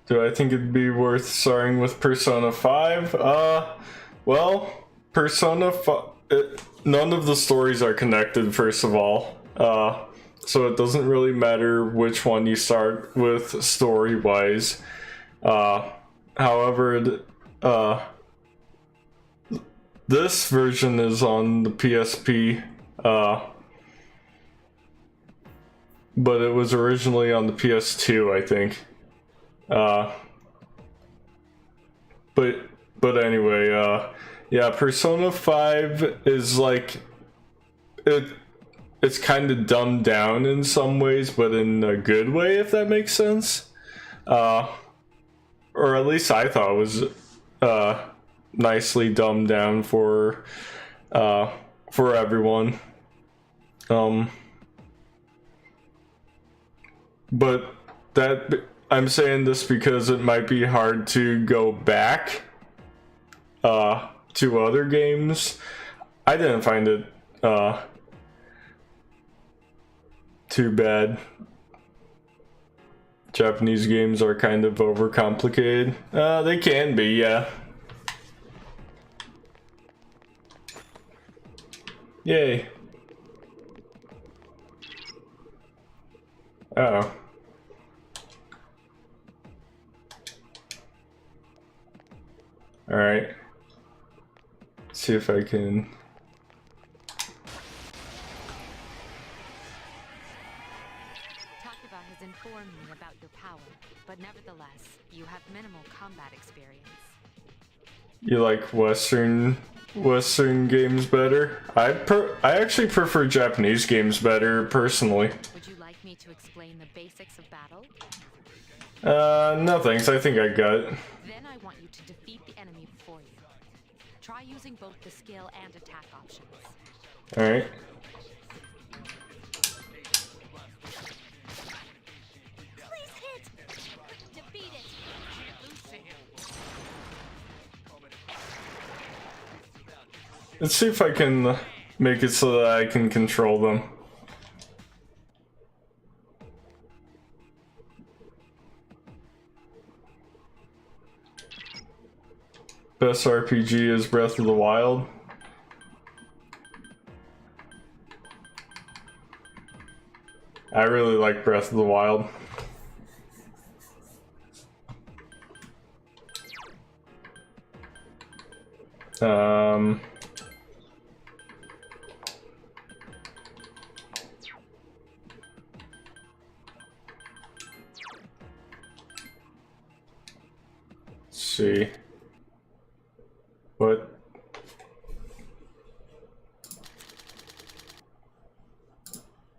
Do I think it'd be worth starting with Persona 5? Well, Persona 5... none of the stories are connected, first of all. So it doesn't really matter which one you start with story-wise. However, this version is on the PSP, but it was originally on the PS2, I think. But anyway, yeah, Persona 5 is like it's kind of dumbed down in some ways, but in a good way, if that makes sense. Or at least I thought it was nicely dumbed down for everyone. But that I'm saying this because it might be hard to go back to other games. I didn't find it too bad. Japanese games are kind of overcomplicated. They can be, yeah. Yay. Oh. Alright. See if I can... Takuba has informed me about your power, but nevertheless, you have minimal combat experience. You like Western games better? I actually prefer Japanese games better, personally. Would you like me to explain the basics of battle? No thanks, I think I got it. Then I want you to defeat the enemy before you. Try using both the skill and attack options. Alright. Please hit! Defeat it! Let's see if I can make it so that I can control them. Best RPG is Breath of the Wild. I really like Breath of the Wild. Um. Let's see. What?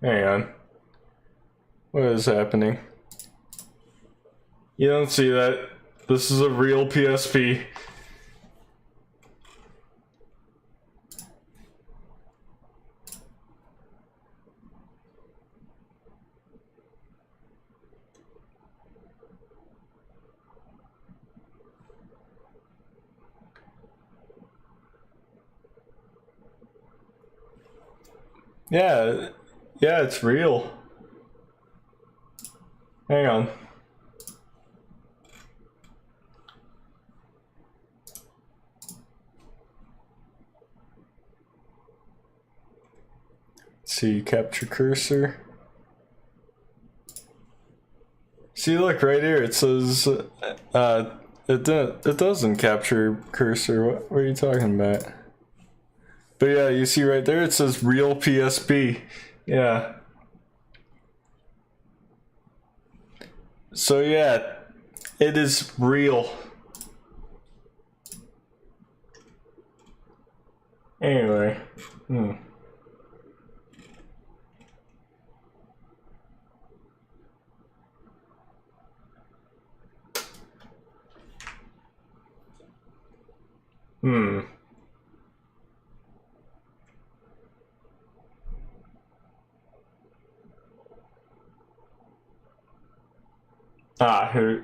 Hang on. What is happening? You don't see that. This is a real PSP. Yeah, yeah, it's real. Hang on. Let's see, capture cursor. See, look right here. It says, it doesn't capture cursor. What are you talking about? But yeah, you see right there. It says real PSP. Yeah. So yeah, it is real. Anyway.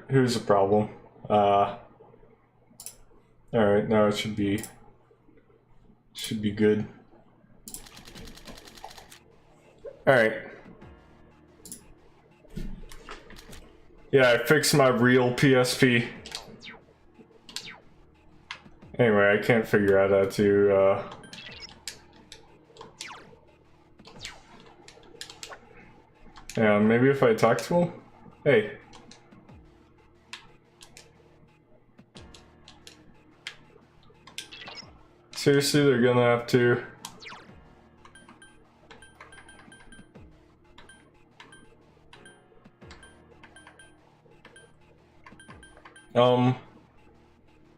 Here's the problem. Alright, now it should be good. Alright. Yeah, I fixed my real PSP. Anyway, I can't figure out how to, yeah, maybe if I talk to him? Hey. Seriously, they're gonna have to...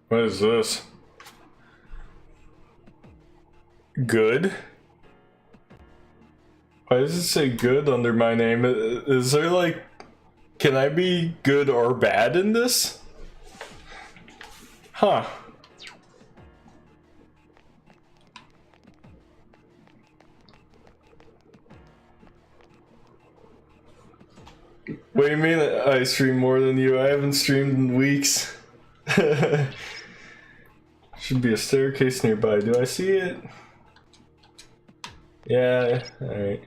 What is this? Good? Why does it say good under my name? Is there like... Can I be good or bad in this? Huh. What do you mean I stream more than you? I haven't streamed in weeks. Should be a staircase nearby. Do I see it? Yeah, alright.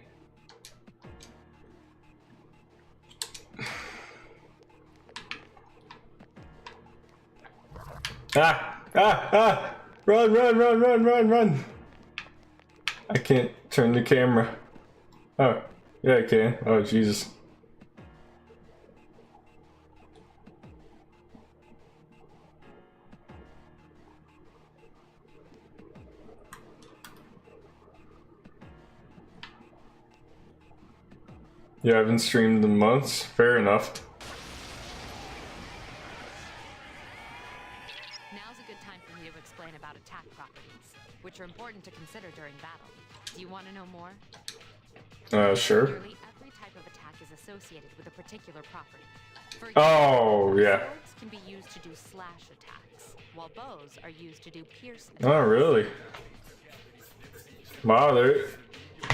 Run, run, run, run, run, run! I can't turn the camera. Oh, yeah, I can. Oh, Jesus. Yeah, I haven't streamed in months. Fair enough. Now's a good time for me to explain about attack properties, which are important to consider during battle. Do you want to know more? Sure. Nearly every type of attack is associated with a particular property. For example, yeah. Swords can be used to do slash attacks, while bows are used to do pierce attacks. Oh, really? Wow,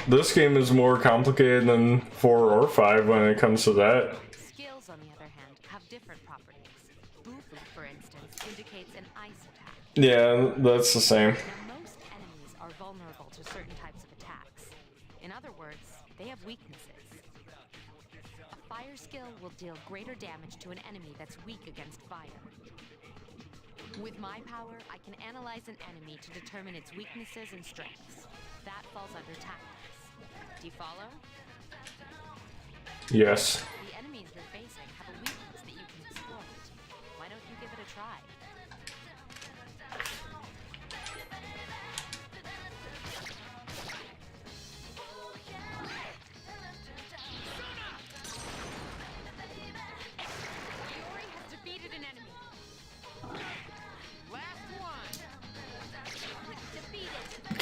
this game is more complicated than 4 or 5 when it comes to that. Skills, on the other hand, have different properties. Bufu, for instance, indicates an ice attack. Yeah, that's the same. Now, most enemies are vulnerable to certain types of attacks. In other words, they have weaknesses. A fire skill will deal greater damage to an enemy that's weak against fire. With my power, I can analyze an enemy to determine its weaknesses and strengths. That falls under tactics. Do you follow? Yes. The enemies you're facing have a weakness that you can exploit. Why don't you give it a try?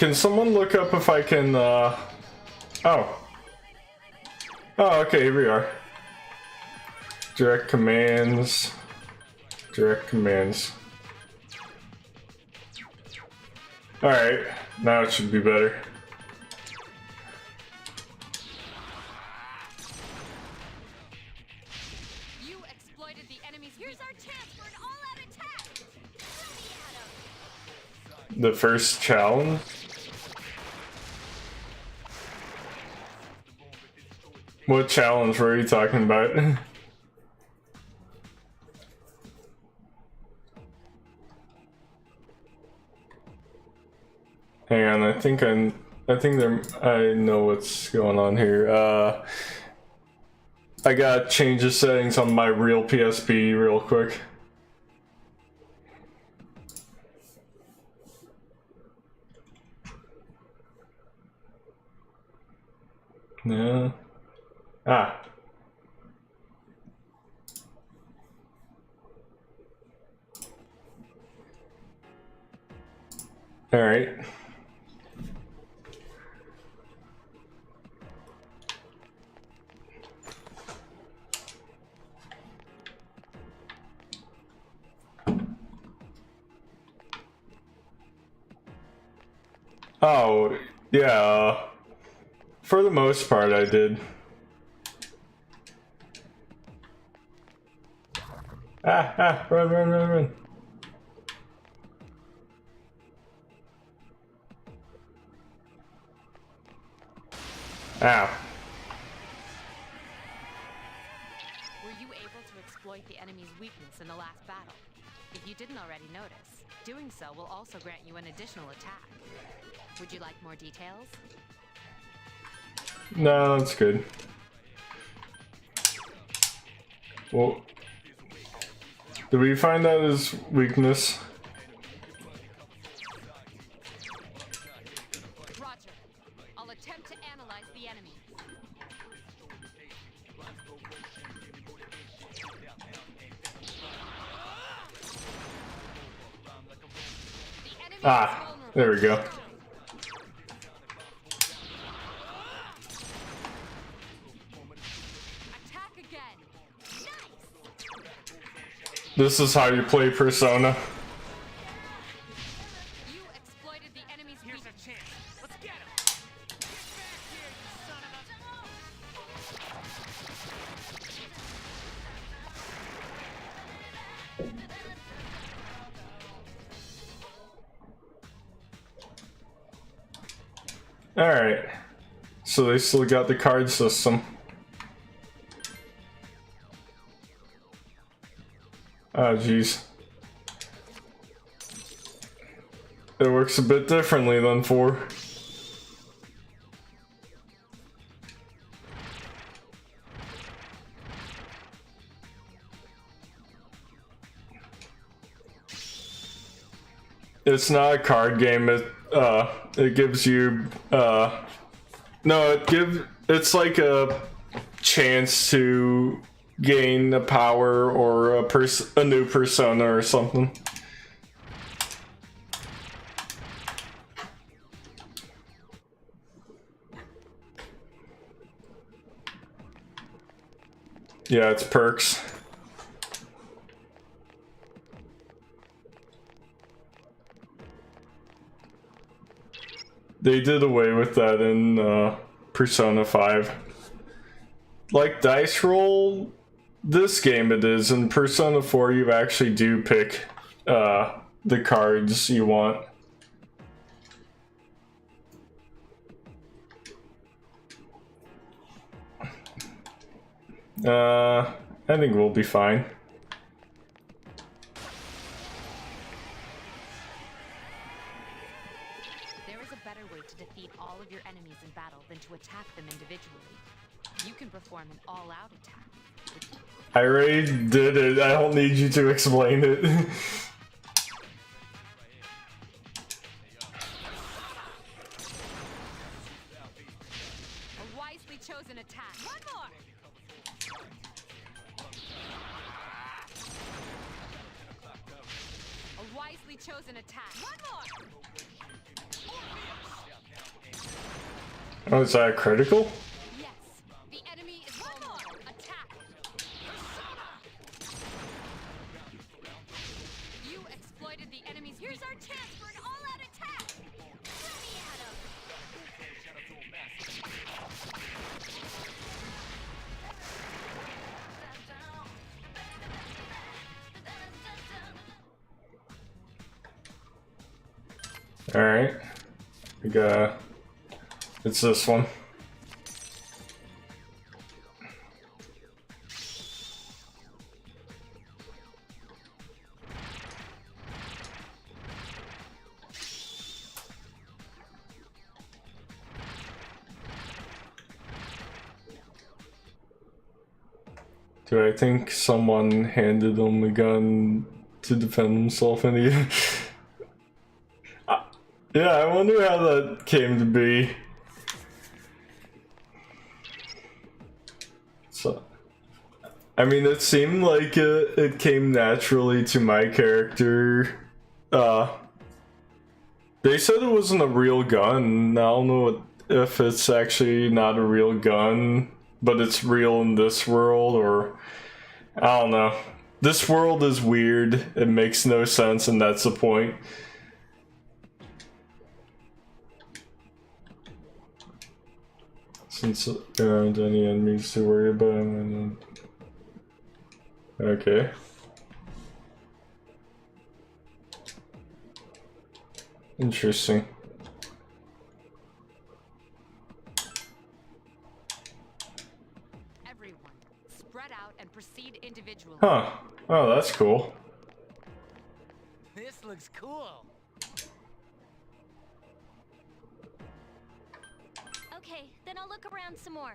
can someone look up if I can, Oh. Oh, okay, here we are. Direct commands. Direct commands. Alright, now it should be better. You exploited the enemy's. Here's our chance for an all-out attack. The first challenge? What challenge were you talking about? Hang on, I think I know what's going on here. I gotta change the settings on my real PSP real quick. No. Ah. All right. Oh, yeah. For the most part, I did. Run, run, run, run. Ow. Were you able to exploit the enemy's weakness in the last battle? If you didn't already notice, doing so will also grant you an additional attack. Would you like more details? No, it's good. Well, did we find out his weakness? Roger. I'll attempt to analyze the enemy. Ah, there we go. This is how you play Persona. You exploited the enemy's. Here's a chance. Let's get him. Get back here, you son of a. Alright. So they still got the card system. Oh, jeez. It works a bit differently than 4. It's not a card game. It gives you it's like a chance to gain a power or a new persona or something. Yeah, it's perks. They did away with that in Persona 5. Like dice roll, this game it is. In Persona 4 you actually do pick the cards you want. I think we'll be fine. There is a better way to defeat all of your enemies in battle than to attack them individually. You can perform an all-out attack. I already did it. I don't need you to explain it. A wisely chosen attack. One more! A wisely already chosen attack. One more. Oh, is that critical? Yes. The enemy is vulnerable. Attack. You exploited the enemy's. Here's our chance for an all-out attack. Let me at him. Alright. We got. It's this one. Do I think someone handed him a gun to defend himself in the yeah, I wonder how that came to be. So, I mean, it seemed like it came naturally to my character. They said it wasn't a real gun. I don't know if it's actually not a real gun, but it's real in this world, or I don't know. This world is weird. It makes no sense, and that's the point. Since there aren't any enemies to worry about. Okay. Interesting. Everyone, spread out and proceed individually. Huh. Oh, that's cool. This looks cool. Okay, then I'll look around some more.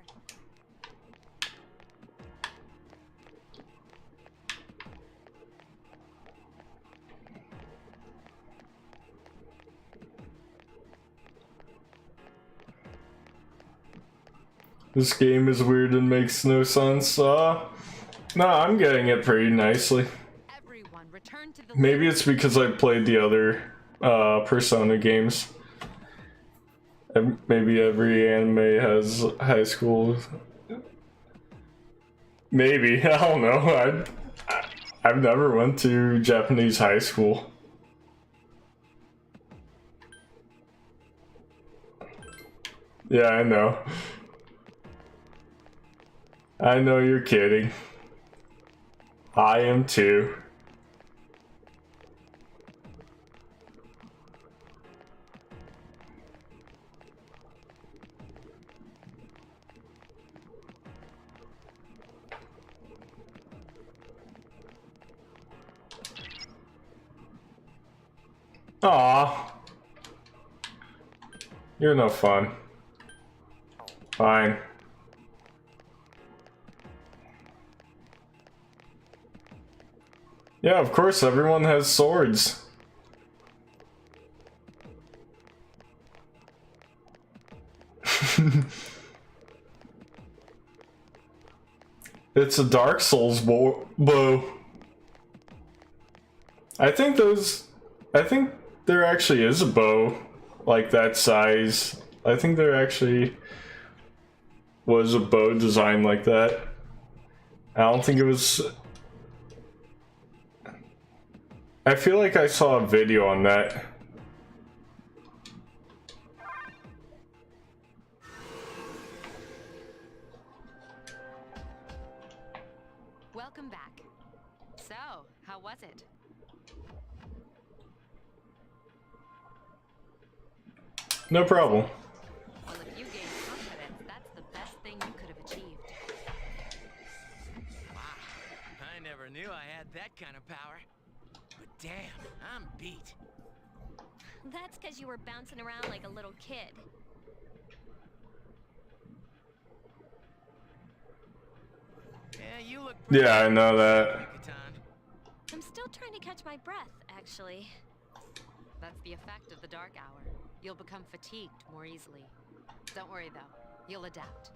This game is weird and makes no sense. No, I'm getting it pretty nicely. Everyone, return to the Maybe it's because I played the other Persona games. Maybe every anime has high school. Maybe. I don't know. I've never went to Japanese high school. Yeah, I know. I know you're kidding. I am too. Aw. You're no fun. Fine. Yeah, of course, everyone has swords. It's a Dark Souls bow. I think there actually is a bow like that size. I think there actually was a bow design like that. I don't think it was. I feel like I saw a video on that. Welcome back. So, how was it? No problem. Well, if you gain confidence, that's the best thing you could have achieved. Wow, I never knew I had that kind of power. But damn, I'm beat. That's because you were bouncing around like a little kid. Yeah, you look Yeah, I know that. I'm still trying to catch my breath, actually. That's the effect of the dark hour. You'll become fatigued more easily. Don't worry though, you'll adapt.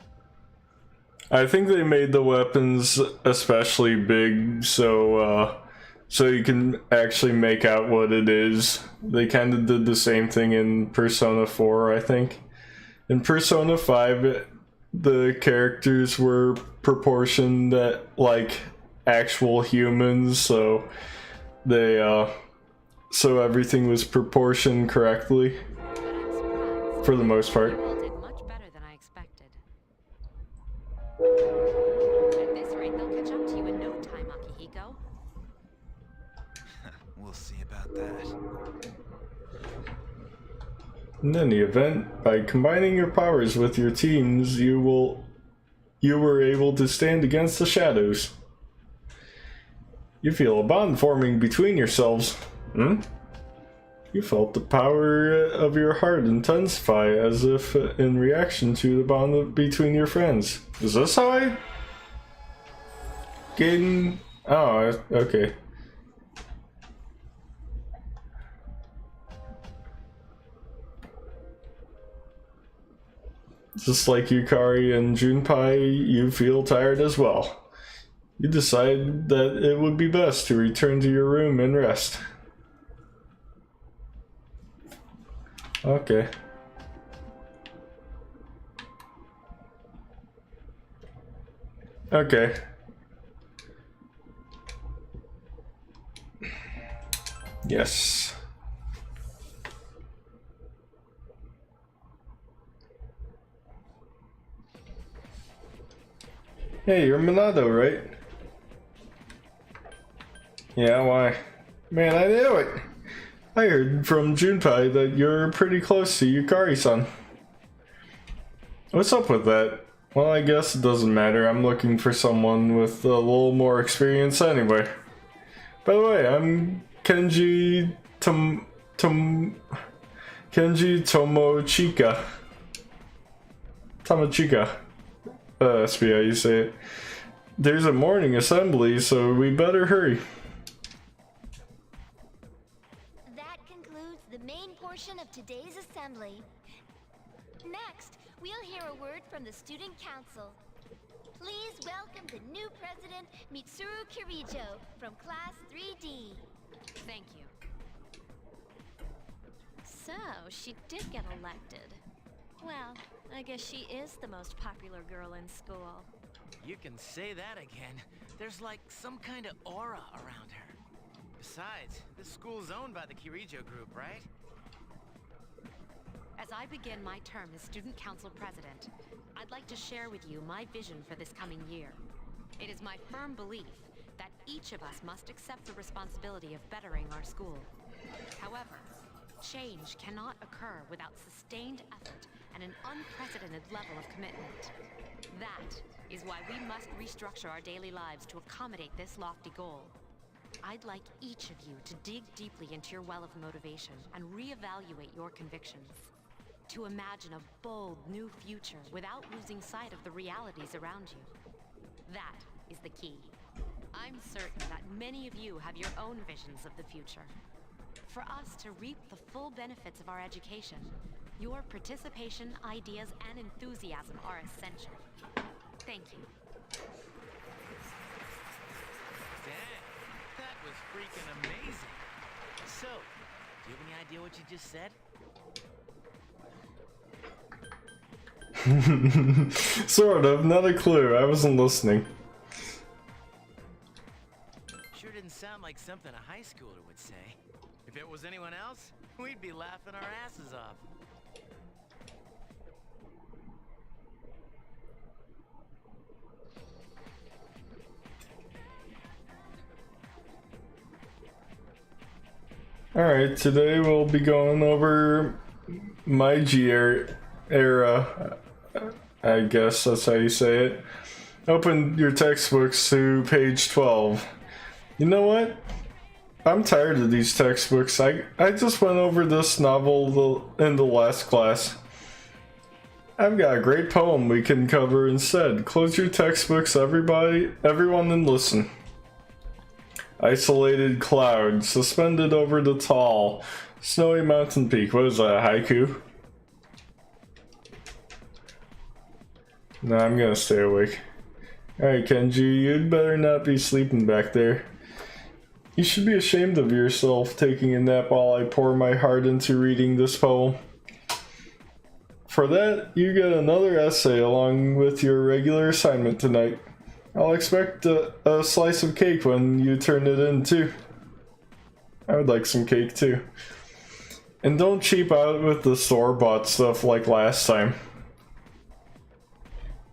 I think they made the weapons especially big so so you can actually make out what it is. They kind of did the same thing in Persona 4, I think. In Persona 5, the characters were proportioned like actual humans, so they so everything was proportioned correctly for the most part. You all did much better than I expected. At this rate, they'll catch up to you in no time, Akihiko. We'll see about that. In any event, by combining your powers with your teams, you were able to stand against the shadows. You feel a bond forming between yourselves. You felt the power of your heart intensify as if in reaction to the bond between your friends. Is this how I gain? Oh, okay. Just like Yukari and Junpei, you feel tired as well. You decide that it would be best to return to your room and rest. Okay. Okay. Yes. Hey, you're Minato, right? Yeah, why? Man, I knew it! I heard from Junpei that you're pretty close to Yukari-san. What's up with that? Well, I guess it doesn't matter. I'm looking for someone with a little more experience anyway. By the way, I'm Kenji Tomochika. That's how you say it. There's a morning assembly, so we better hurry. That concludes the main portion of today's assembly. Next, we'll hear a word from the student council. Please welcome the new president, Mitsuru Kirijo, from Class 3D. Thank you. So, she did get elected. Well, I guess she is the most popular girl in school. You can say that again. There's like some kind of aura around her. Besides, this school's owned by the Kirijo group, right? As I begin my term as Student Council President, I'd like to share with you my vision for this coming year. It is my firm belief that each of us must accept the responsibility of bettering our school. However, change cannot occur without sustained effort and an unprecedented level of commitment. That is why we must restructure our daily lives to accommodate this lofty goal. I'd like each of you to dig deeply into your well of motivation and reevaluate your convictions. To imagine a bold new future without losing sight of the realities around you. That is the key. I'm certain that many of you have your own visions of the future. For us to reap the full benefits of our education, your participation, ideas, and enthusiasm are essential. Thank you. Dang, that was freaking amazing. So, do you have any idea what you just said? Sort of, not a clue. I wasn't listening. Sure didn't sound like something a high schooler would say. If it was anyone else, we'd be laughing our asses off. Alright, today we'll be going over Meiji era. I guess that's how you say it. Open your textbooks to page 12. You know what? I'm tired of these textbooks. I just went over this novel in the last class. I've got a great poem we can cover instead. Close your textbooks, everyone, and listen. Isolated cloud, suspended over the tall, snowy mountain peak. What is that, a haiku? No, I'm gonna stay awake. Alright, Kenji, you'd better not be sleeping back there. You should be ashamed of yourself taking a nap while I pour my heart into reading this poem. For that, you get another essay along with your regular assignment tonight. I'll expect a slice of cake when you turn it in, too. I would like some cake, too. And don't cheap out with the store-bought stuff like last time.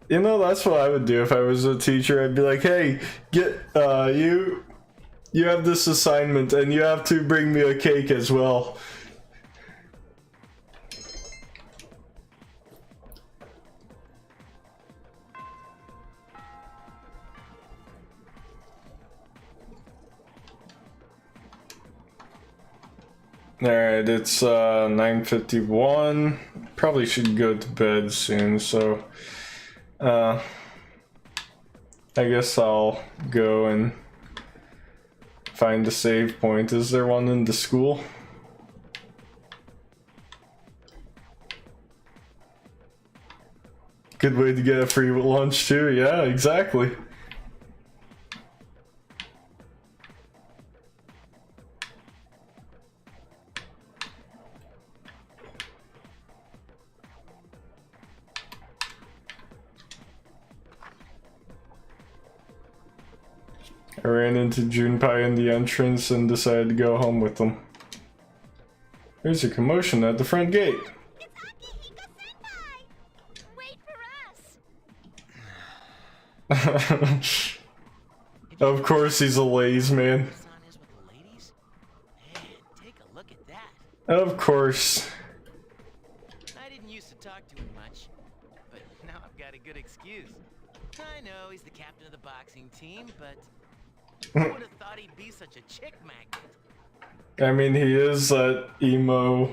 You know, that's what I would do if I was a teacher. I'd be like, hey, you have this assignment and you have to bring me a cake as well. Alright, it's 9:51. Probably should go to bed soon, so I guess I'll go and find a save point. Is there one in the school? Good way to get a free lunch too, yeah, exactly. I ran into Junpei in the entrance and decided to go home with them. There's a commotion at the front gate. Of course he's a lazy man. Of course. I didn't used to talk to him much, but now I've got a good excuse. I know he's the captain of the boxing team, but who would have thought he'd be such a chick magnet? I mean, he is that emo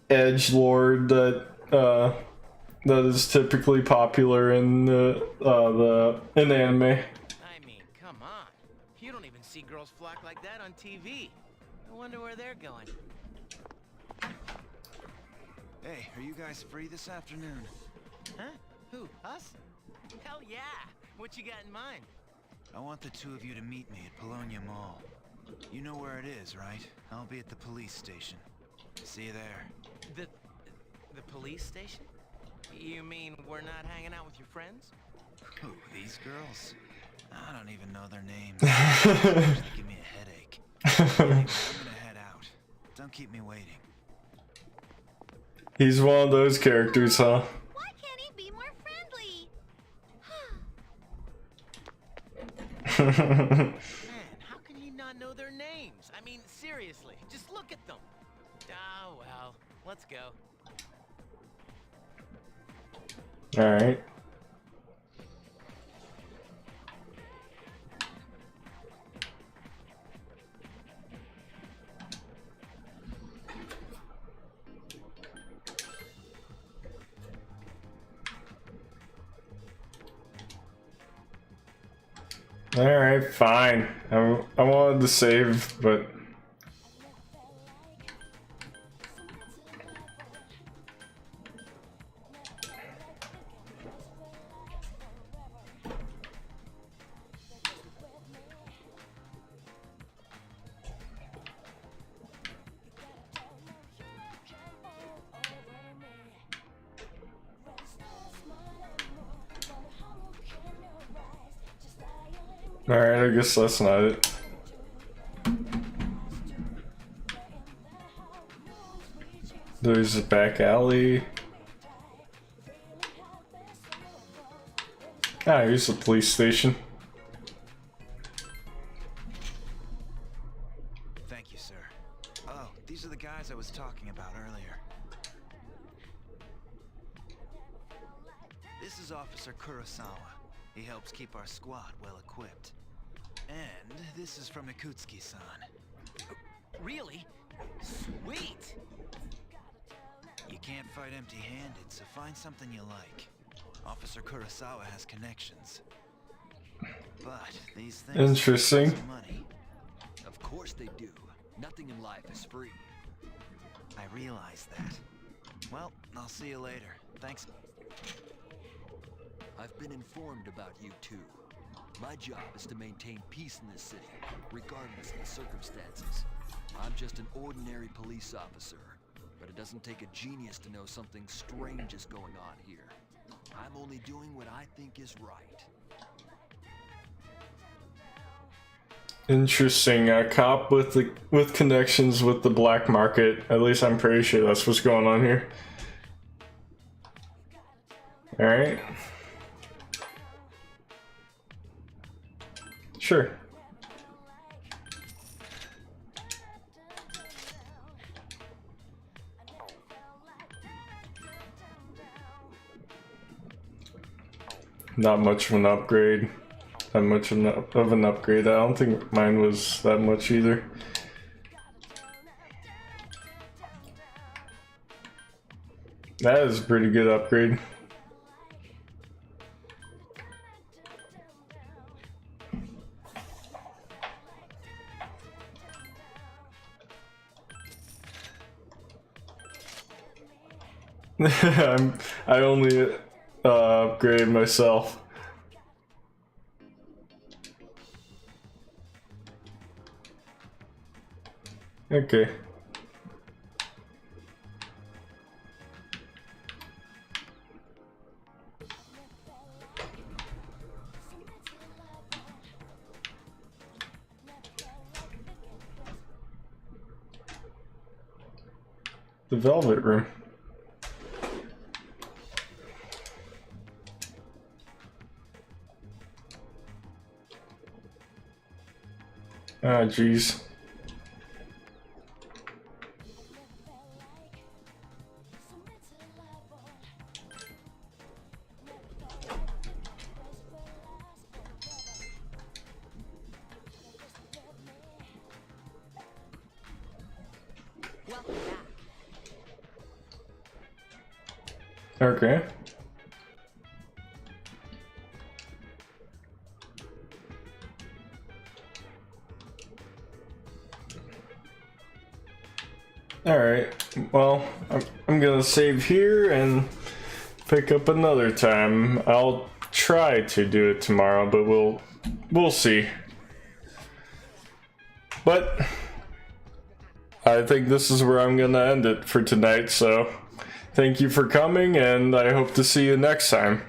edgelord that is typically popular in in anime. I mean, come on. You don't even see girls flock like that on TV. I wonder where they're going. Hey, are you guys free this afternoon? Huh? Who? Us? Hell yeah! What you got in mind? I want the two of you to meet me at Polonia Mall. You know where it is, right? I'll be at the police station. See you there. The police station? You mean we're not hanging out with your friends? Who, these girls? I don't even know their names. They give me a headache. Anyway, I'm gonna head out. Don't keep me waiting. He's one of those characters, huh? Why can't he be more friendly? Man, how can you not know their names? I mean, seriously, just look at them. Oh, well, let's go. Alright. Alright, fine. I wanted to save, but... Alright, I guess that's not it. There's a back alley. Ah, here's the police station. Thank you, sir. Oh, these are the guys I was talking about earlier. This is Officer Kurosawa. He helps keep our squad well equipped. And this is from Ikutsuki-san. Really? Sweet! You can't fight empty-handed, so find something you like. Officer Kurosawa has connections. But these things Interesting. cost money. Of course they do. Nothing in life is free. I realize that. Well, I'll see you later. Thanks. I've been informed about you two. My job is to maintain peace in this city, regardless of the circumstances. I'm just an ordinary police officer, but it doesn't take a genius to know something strange is going on here. I'm only doing what I think is right. Interesting. A cop with connections with the black market. At least I'm pretty sure that's what's going on here. All right. Sure. Not much of an upgrade. That much of an upgrade. I don't think mine was that much either. That is a pretty good upgrade. I only upgraded myself. Okay. The Velvet Room. Ah, jeez. Welcome back. Okay. Alright, well, I'm gonna save here and pick up another time. I'll try to do it tomorrow, but we'll see. But I think this is where I'm gonna end it for tonight, so thank you for coming, and I hope to see you next time.